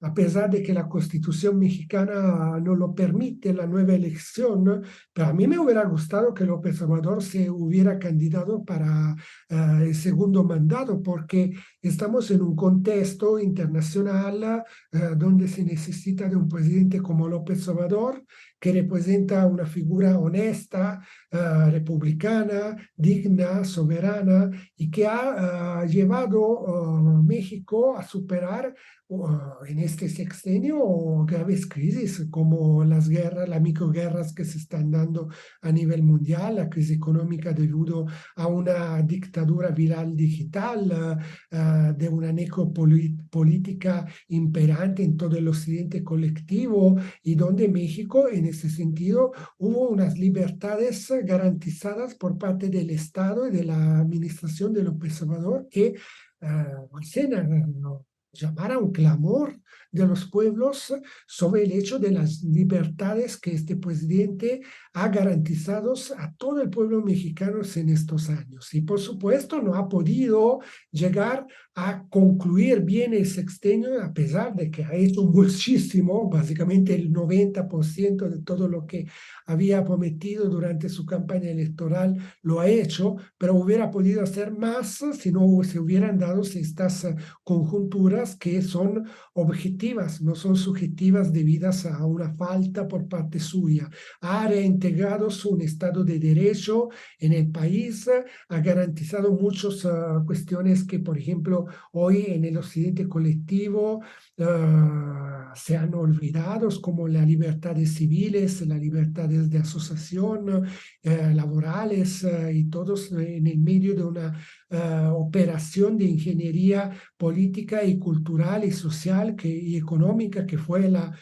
M: a pesar de que la Constitución mexicana no lo permite, la nueva elección, pero a mí me hubiera gustado que López Obrador se hubiera candidato para el segundo mandato, porque estamos en un contexto internacional donde se necesita de un presidente como López Obrador, que representa una figura honesta, republicana, digna, soberana, y que ha llevado México a superar en este sexenio graves crisis como las guerras, las microguerras que se están dando a nivel mundial, la crisis económica debido a una dictadura viral digital, de una necropolítica imperante en todo el occidente colectivo y donde México, en ese sentido, hubo unas libertades garantizadas por parte del Estado y de la administración de López Obrador que hacen llamar a un clamor de los pueblos sobre el hecho de las libertades que este presidente ha garantizado a todo el pueblo mexicano en estos años. Y por supuesto no ha podido llegar a concluir bien el sexenio, a pesar de que ha hecho muchísimo, básicamente el 90% de todo lo que había prometido durante su campaña electoral lo ha hecho, pero hubiera podido hacer más si no se hubieran dado estas conjunturas que son objetivas, no son subjetivas debidas a una falta por parte suya. Ha reintegrado un Estado de Derecho en el país, ha garantizado muchas cuestiones que, por ejemplo, hoy en el occidente colectivo se han olvidado, como las libertades civiles, las libertades de asociación, laborales y todos en el medio de una operación de ingeniería política y cultural y social y económica que fue la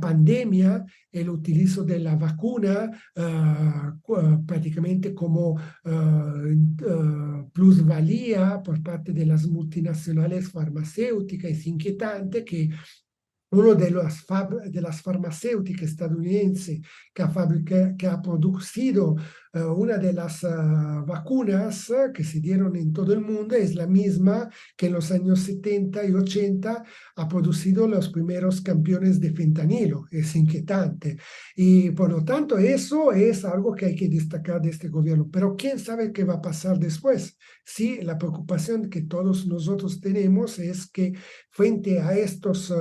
M: pandemia, el utilizo de la vacuna prácticamente como plusvalía por parte de las multinacionales farmacéuticas. Es inquietante que uno de las farmacéuticas estadounidenses que ha producido una de las vacunas que se dieron en todo el mundo es la misma que en los años 70 y 80 ha producido los primeros campeones de fentanilo. Es inquietante. Y por lo tanto eso es algo que hay que destacar de este gobierno. Pero ¿quién sabe qué va a pasar después? Sí, la preocupación que todos nosotros tenemos es que frente a estas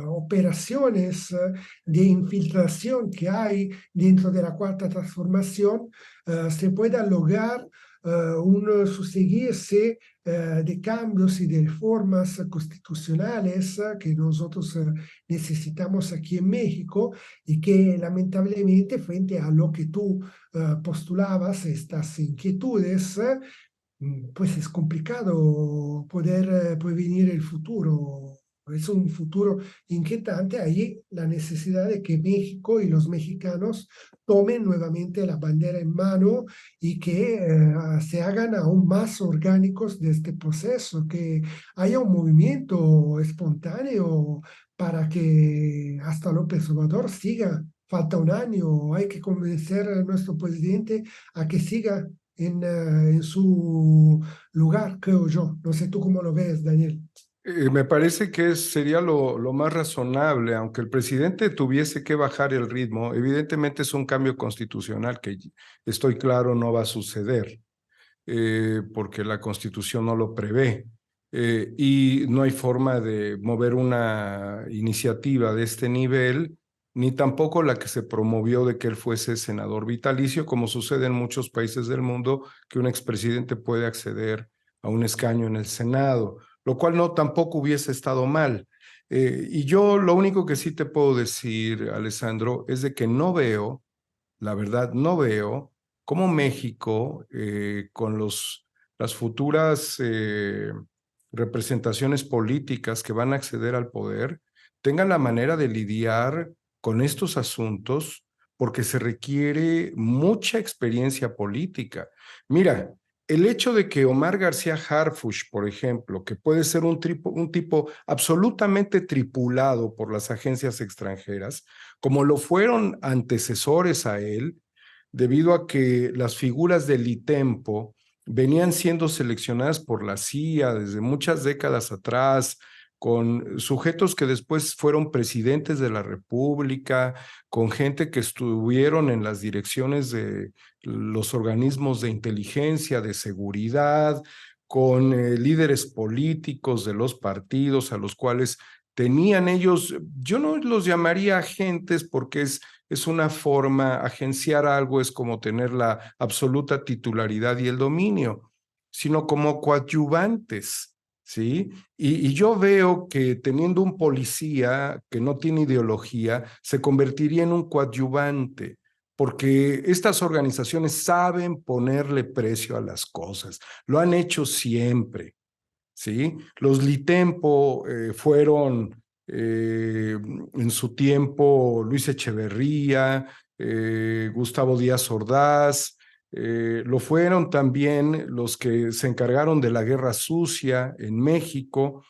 M: operaciones de infiltración que hay dentro de la Cuarta Transformación, se pueda lograr un sucederse de cambios y de reformas constitucionales que nosotros necesitamos aquí en México y que lamentablemente frente a lo que tú postulabas, estas inquietudes, pues es complicado poder prevenir el futuro. Es un futuro inquietante. Ahí la necesidad de que México y los mexicanos tomen nuevamente la bandera en mano y que se hagan aún más orgánicos de este proceso, que haya un movimiento espontáneo para que hasta López Obrador siga. Falta un año, hay que convencer a nuestro presidente a que siga en su lugar, creo yo. No sé tú cómo lo ves, Daniel.
L: Me parece que sería lo más razonable, aunque el presidente tuviese que bajar el ritmo. Evidentemente es un cambio constitucional que estoy claro no va a suceder, porque la Constitución no lo prevé, y no hay forma de mover una iniciativa de este nivel, ni tampoco la que se promovió de que él fuese senador vitalicio, como sucede en muchos países del mundo, que un expresidente puede acceder a un escaño en el Senado, lo cual no tampoco hubiese estado mal. Y yo lo único que sí te puedo decir, Alessandro, es de que no veo, la verdad, no veo cómo México, con las futuras representaciones políticas que van a acceder al poder, tengan la manera de lidiar con estos asuntos, porque se requiere mucha experiencia política. Mira, el hecho de que Omar García Harfuch, por ejemplo, que puede ser un tipo absolutamente tripulado por las agencias extranjeras, como lo fueron antecesores a él, debido a que las figuras del ITEMPO venían siendo seleccionadas por la CIA desde muchas décadas atrás, con sujetos que después fueron presidentes de la República, con gente que estuvieron en las direcciones de los organismos de inteligencia, de seguridad, con líderes políticos de los partidos a los cuales tenían ellos, yo no los llamaría agentes porque es una forma, agenciar algo es como tener la absoluta titularidad y el dominio, sino como coadyuvantes. ¿Sí? Y yo veo que teniendo un policía que no tiene ideología, se convertiría en un coadyuvante, porque estas organizaciones saben ponerle precio a las cosas, lo han hecho siempre, ¿sí? Los Litempo fueron en su tiempo Luis Echeverría, Gustavo Díaz Ordaz, lo fueron también los que se encargaron de la Guerra Sucia en México,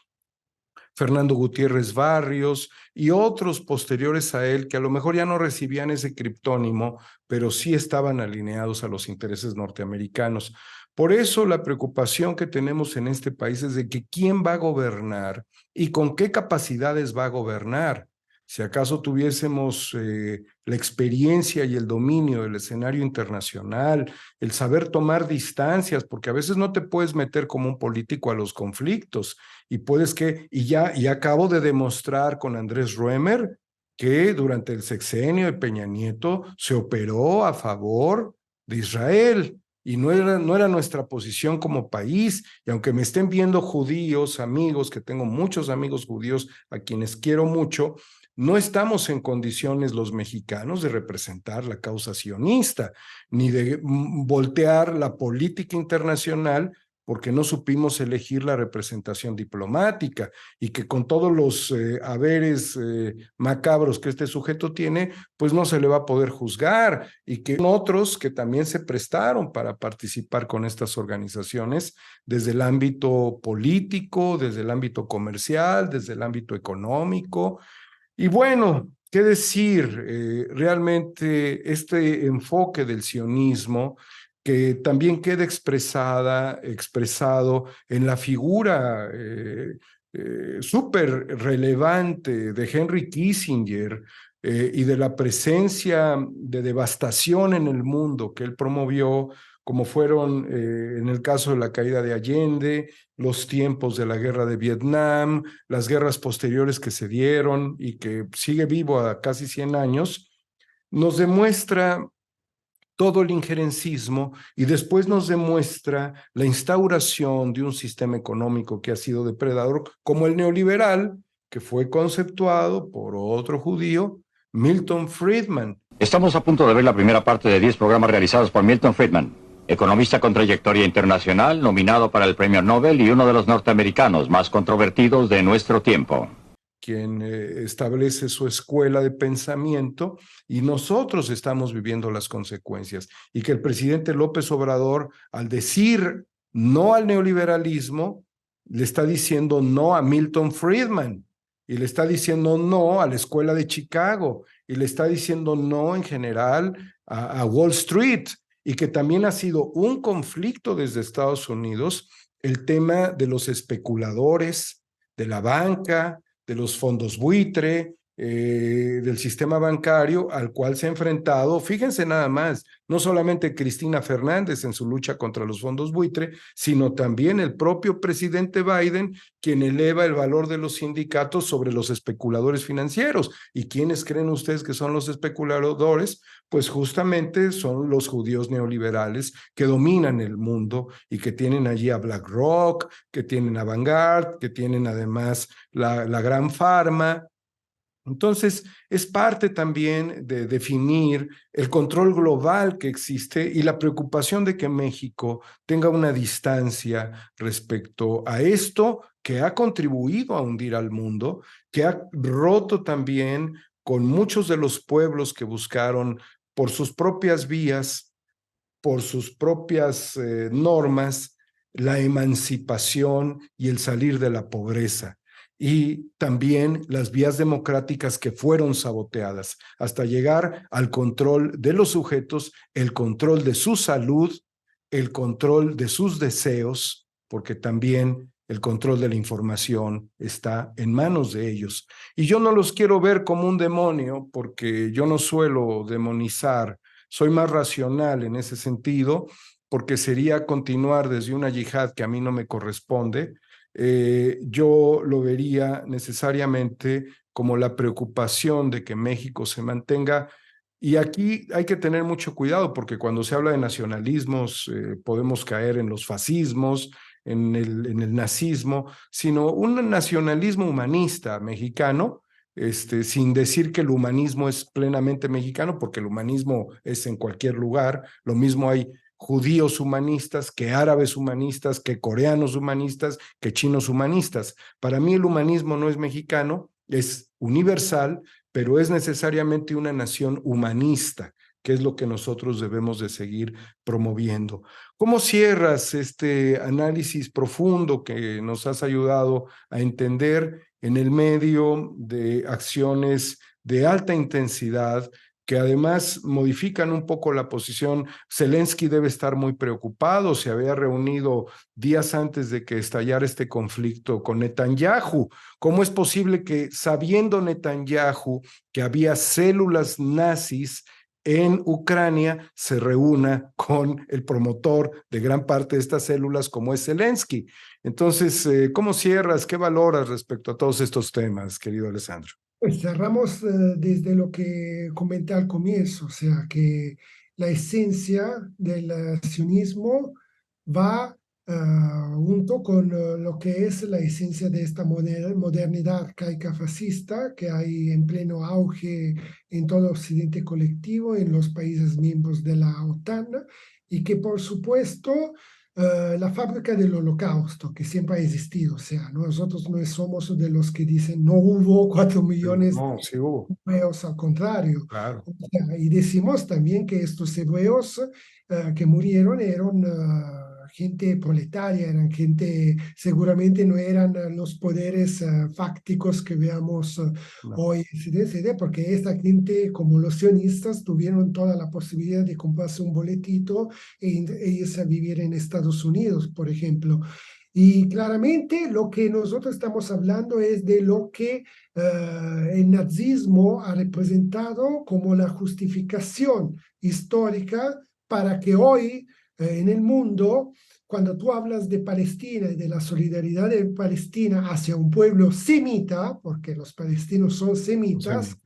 L: Fernando Gutiérrez Barrios y otros posteriores a él que a lo mejor ya no recibían ese criptónimo, pero sí estaban alineados a los intereses norteamericanos. Por eso la preocupación que tenemos en este país es de que quién va a gobernar y con qué capacidades va a gobernar. Si acaso tuviésemos la experiencia y el dominio del escenario internacional, el saber tomar distancias, porque a veces no te puedes meter como un político a los conflictos y acabo de demostrar con Andrés Roemer que durante el sexenio de Peña Nieto se operó a favor de Israel. Y no era nuestra posición como país, y aunque me estén viendo judíos, amigos, que tengo muchos amigos judíos a quienes quiero mucho, no estamos en condiciones los mexicanos de representar la causa sionista, ni de voltear la política internacional porque no supimos elegir la representación diplomática y que con todos los haberes macabros que este sujeto tiene, pues no se le va a poder juzgar y que otros que también se prestaron para participar con estas organizaciones desde el ámbito político, desde el ámbito comercial, desde el ámbito económico. Y bueno, ¿qué decir? Realmente este enfoque del sionismo que también queda expresado en la figura súper relevante de Henry Kissinger y de la presencia de devastación en el mundo que él promovió, como fueron en el caso de la caída de Allende, los tiempos de la guerra de Vietnam, las guerras posteriores que se dieron y que sigue vivo a casi 100 años, nos demuestra todo el injerencismo y después nos demuestra la instauración de un sistema económico que ha sido depredador, como el neoliberal, que fue conceptuado por otro judío, Milton Friedman.
P: Estamos a punto de ver la primera parte de 10 programas realizados por Milton Friedman, economista con trayectoria internacional, nominado para el Premio Nobel y uno de los norteamericanos más controvertidos de nuestro tiempo.
L: Quien establece su escuela de pensamiento y nosotros estamos viviendo las consecuencias. Y que el presidente López Obrador, al decir no al neoliberalismo, le está diciendo no a Milton Friedman y le está diciendo no a la escuela de Chicago y le está diciendo no en general a Wall Street, y que también ha sido un conflicto desde Estados Unidos el tema de los especuladores, de la banca, de los fondos buitre, del sistema bancario al cual se ha enfrentado, fíjense nada más, no solamente Cristina Fernández en su lucha contra los fondos buitre, sino también el propio presidente Biden, quien eleva el valor de los sindicatos sobre los especuladores financieros. ¿Y quiénes creen ustedes que son los especuladores? Pues justamente son los judíos neoliberales que dominan el mundo y que tienen allí a BlackRock, que tienen a Vanguard, que tienen además la Gran Pharma. Entonces, es parte también de definir el control global que existe y la preocupación de que México tenga una distancia respecto a esto que ha contribuido a hundir al mundo, que ha roto también con muchos de los pueblos que buscaron por sus propias vías, por sus propias normas, la emancipación y el salir de la pobreza. Y también las vías democráticas que fueron saboteadas hasta llegar al control de los sujetos, el control de su salud, el control de sus deseos, porque también el control de la información está en manos de ellos. Y yo no los quiero ver como un demonio, porque yo no suelo demonizar, soy más racional en ese sentido, porque sería continuar desde una yihad que a mí no me corresponde. Yo lo vería necesariamente como la preocupación de que México se mantenga, y aquí hay que tener mucho cuidado porque cuando se habla de nacionalismos podemos caer en los fascismos, en el nazismo, sino un nacionalismo humanista mexicano, sin decir que el humanismo es plenamente mexicano, porque el humanismo es en cualquier lugar, lo mismo hay judíos humanistas, que árabes humanistas, que coreanos humanistas, que chinos humanistas. Para mí el humanismo no es mexicano, es universal, pero es necesariamente una nación humanista, que es lo que nosotros debemos de seguir promoviendo. ¿Cómo cierras este análisis profundo que nos has ayudado a entender en el medio de acciones de alta intensidad que además modifican un poco la posición? Zelensky debe estar muy preocupado, se había reunido días antes de que estallara este conflicto con Netanyahu. ¿Cómo es posible que, sabiendo Netanyahu que había células nazis en Ucrania, se reúna con el promotor de gran parte de estas células como es Zelensky? Entonces, ¿cómo cierras? ¿Qué valoras respecto a todos estos temas, querido Alessandro?
M: Pues cerramos desde lo que comenté al comienzo, o sea que la esencia del sionismo va junto con lo que es la esencia de esta modernidad arcaica fascista que hay en pleno auge en todo Occidente colectivo, en los países miembros de la OTAN, y que por supuesto la fábrica del holocausto que siempre ha existido, o sea, nosotros no somos de los que dicen no hubo 4 millones
L: sí hubo.
M: de hebreos, al contrario.
L: Claro.
M: O sea, y decimos también que estos hebreos que murieron eran gente proletaria, eran gente, seguramente no eran los poderes fácticos que veamos hoy, porque esta gente, como los sionistas, tuvieron toda la posibilidad de comprarse un boletito e irse a vivir en Estados Unidos, por ejemplo. Y claramente lo que nosotros estamos hablando es de lo que el nazismo ha representado como la justificación histórica para que hoy en el mundo, cuando tú hablas de Palestina y de la solidaridad de Palestina hacia un pueblo semita, porque los palestinos son semitas,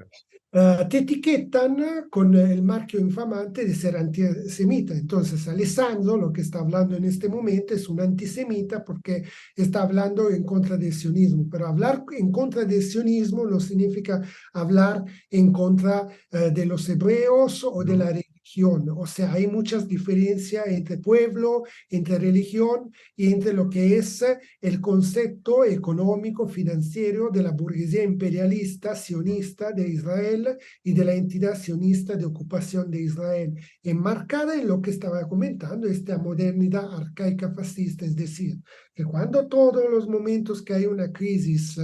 M: te etiquetan con el marco infamante de ser antisemita. Entonces, Alessandro, lo que está hablando en este momento, es un antisemita porque está hablando en contra del sionismo. Pero hablar en contra del sionismo no significa hablar en contra de los hebreos o de la religión. O sea, hay muchas diferencias entre pueblo, entre religión y entre lo que es el concepto económico, financiero de la burguesía imperialista, sionista de Israel y de la entidad sionista de ocupación de Israel, enmarcada en lo que estaba comentando, esta modernidad arcaica fascista, es decir, que cuando todos los momentos que hay una crisis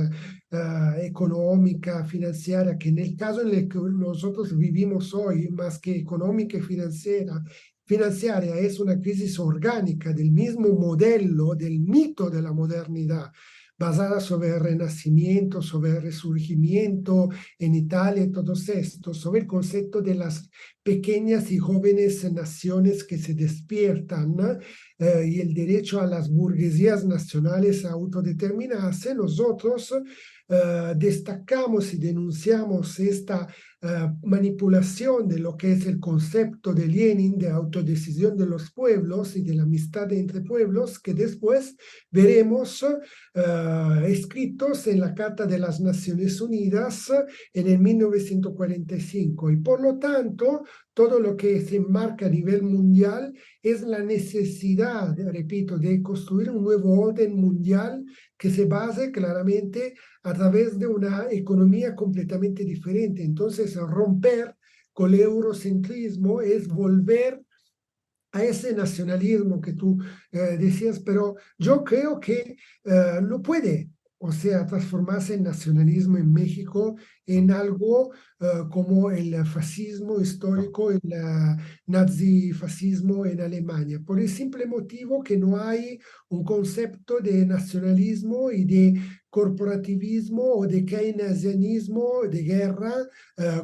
M: económica, financiera, que en el caso en el que nosotros vivimos hoy, más que económica y financiera es una crisis orgánica del mismo modelo, del mito de la modernidad, basada sobre el renacimiento, sobre el resurgimiento en Italia y todos estos, sobre el concepto de las pequeñas y jóvenes naciones que se despiertan y el derecho a las burguesías nacionales a autodeterminarse. Nosotros destacamos y denunciamos esta manipulación de lo que es el concepto de Lenin de autodecisión de los pueblos y de la amistad entre pueblos, que después veremos escritos en la Carta de las Naciones Unidas en el 1945. Y por lo tanto, todo lo que se enmarca a nivel mundial es la necesidad, repito, de construir un nuevo orden mundial que se base claramente a través de una economía completamente diferente. Entonces, romper con el eurocentrismo es volver a ese nacionalismo que tú decías, pero yo creo que no puede, o sea, transformarse en nacionalismo en México en algo como el fascismo histórico, el nazifascismo en Alemania, por el simple motivo que no hay un concepto de nacionalismo y de corporativismo o de keynesianismo de guerra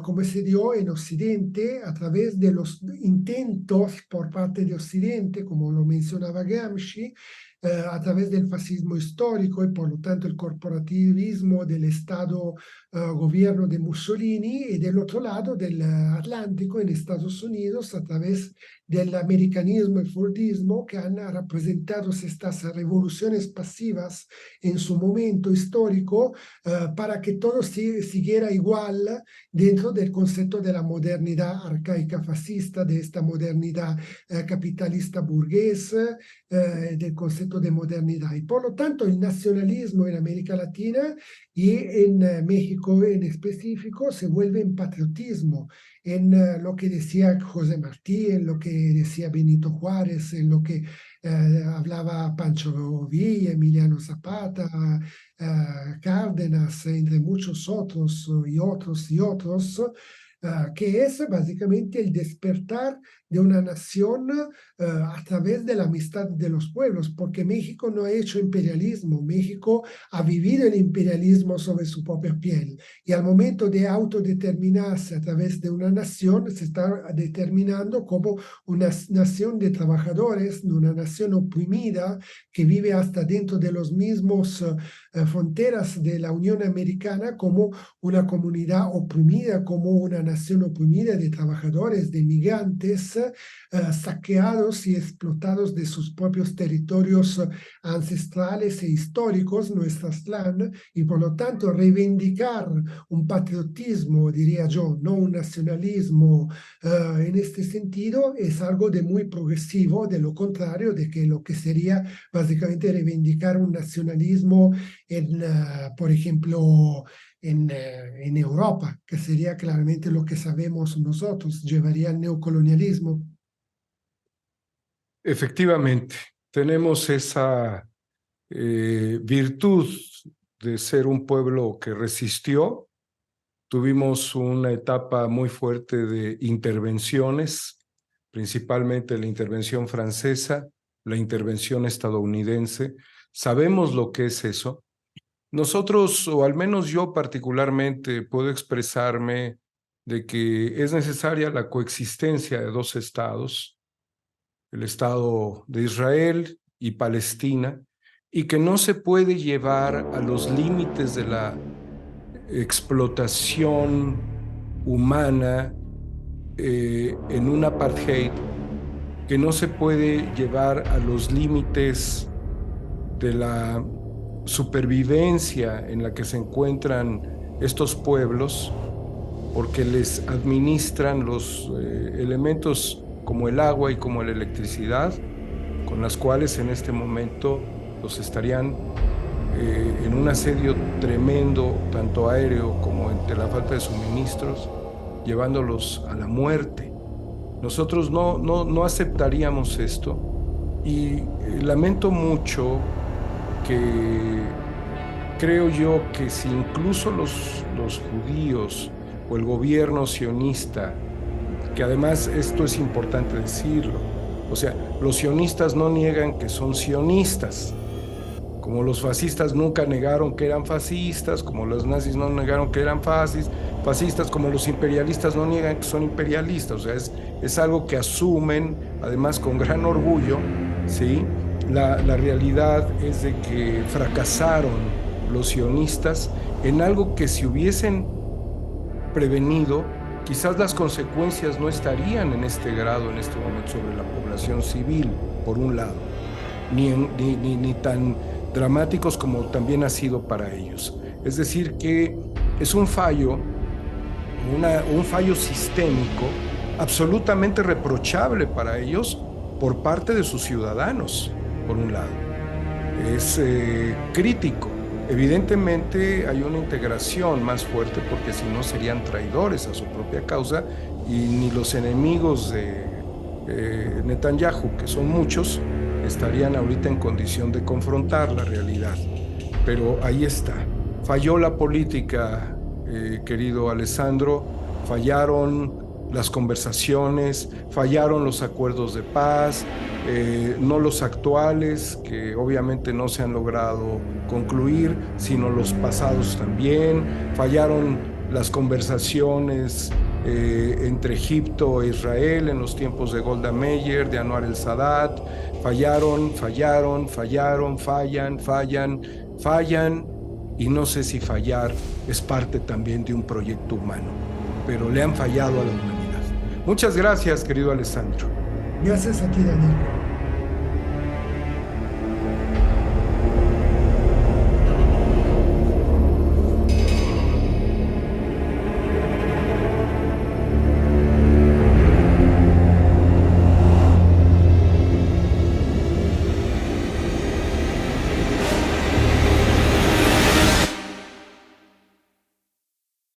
M: como se dio en Occidente a través de los intentos por parte de Occidente, como lo mencionaba Gramsci, a través del fascismo histórico y por lo tanto el corporativismo del Estado gobierno de Mussolini y del otro lado del Atlántico, en Estados Unidos, a través del americanismo y fordismo, que han representado estas revoluciones pasivas en su momento histórico, para que todo siguiera igual dentro del concepto de la modernidad arcaica fascista, de esta modernidad capitalista burguesa, del concepto de modernidad. Y por lo tanto, el nacionalismo en América Latina y en México en específico se vuelve en patriotismo, en lo que decía José Martí, en lo que decía Benito Juárez, en lo que hablaba Pancho Villa, Emiliano Zapata, Cárdenas, entre muchos otros y otros y otros, que es básicamente el despertar de una nación a través de la amistad de los pueblos, porque México no ha hecho imperialismo, México ha vivido el imperialismo sobre su propia piel, y al momento de autodeterminarse a través de una nación, se está determinando como una nación de trabajadores, una nación oprimida, que vive hasta dentro de los mismos fronteras de la Unión Americana, como una comunidad oprimida, como una nación oprimida de trabajadores, de migrantes, saqueados y explotados de sus propios territorios ancestrales e históricos, Nuestra-Aztlán, y por lo tanto reivindicar un patriotismo, diría yo, no un nacionalismo en este sentido, es algo de muy progresivo, de lo contrario de que lo que sería básicamente reivindicar un nacionalismo en, por ejemplo, en Europa, que sería claramente lo que sabemos nosotros, llevaría al neocolonialismo.
L: Efectivamente, tenemos esa virtud de ser un pueblo que resistió. Tuvimos una etapa muy fuerte de intervenciones, principalmente la intervención francesa, la intervención estadounidense. Sabemos lo que es eso. Nosotros, o al menos yo particularmente, puedo expresarme de que es necesaria la coexistencia de dos estados, el Estado de Israel y Palestina, y que no se puede llevar a los límites de la explotación humana en un apartheid, que no se puede llevar a los límites de la supervivencia en la que se encuentran estos pueblos, porque les administran los elementos como el agua y como la electricidad, con las cuales en este momento los estarían en un asedio tremendo, tanto aéreo como entre la falta de suministros, llevándolos a la muerte. Nosotros no aceptaríamos esto, y lamento mucho que creo yo que si incluso los judíos o el gobierno sionista, que además esto es importante decirlo, o sea, los sionistas no niegan que son sionistas, como los fascistas nunca negaron que eran fascistas, como los nazis no negaron que eran fascistas, como los imperialistas no niegan que son imperialistas, o sea, es algo que asumen, además con gran orgullo, ¿sí? La realidad es de que fracasaron los sionistas en algo que si hubiesen prevenido, quizás las consecuencias no estarían en este grado, en este momento, sobre la población civil, por un lado, ni tan dramáticos como también ha sido para ellos. Es decir, que es un fallo sistémico absolutamente reprochable para ellos por parte de sus ciudadanos, por un lado. Es crítico. Evidentemente hay una integración más fuerte, porque si no serían traidores a su propia causa, y ni los enemigos de Netanyahu, que son muchos, estarían ahorita en condición de confrontar la realidad. Pero ahí está. Falló la política, querido Alessandro, fallaron las conversaciones, fallaron los acuerdos de paz, no los actuales, que obviamente no se han logrado concluir, sino los pasados también. Fallaron las conversaciones entre Egipto e Israel en los tiempos de Golda Meir, de Anwar el-Sadat. Fallan, y no sé si fallar es parte también de un proyecto humano. pero le han fallado a la humanidad. Muchas gracias, querido Alessandro.
M: Gracias a ti, Daniel.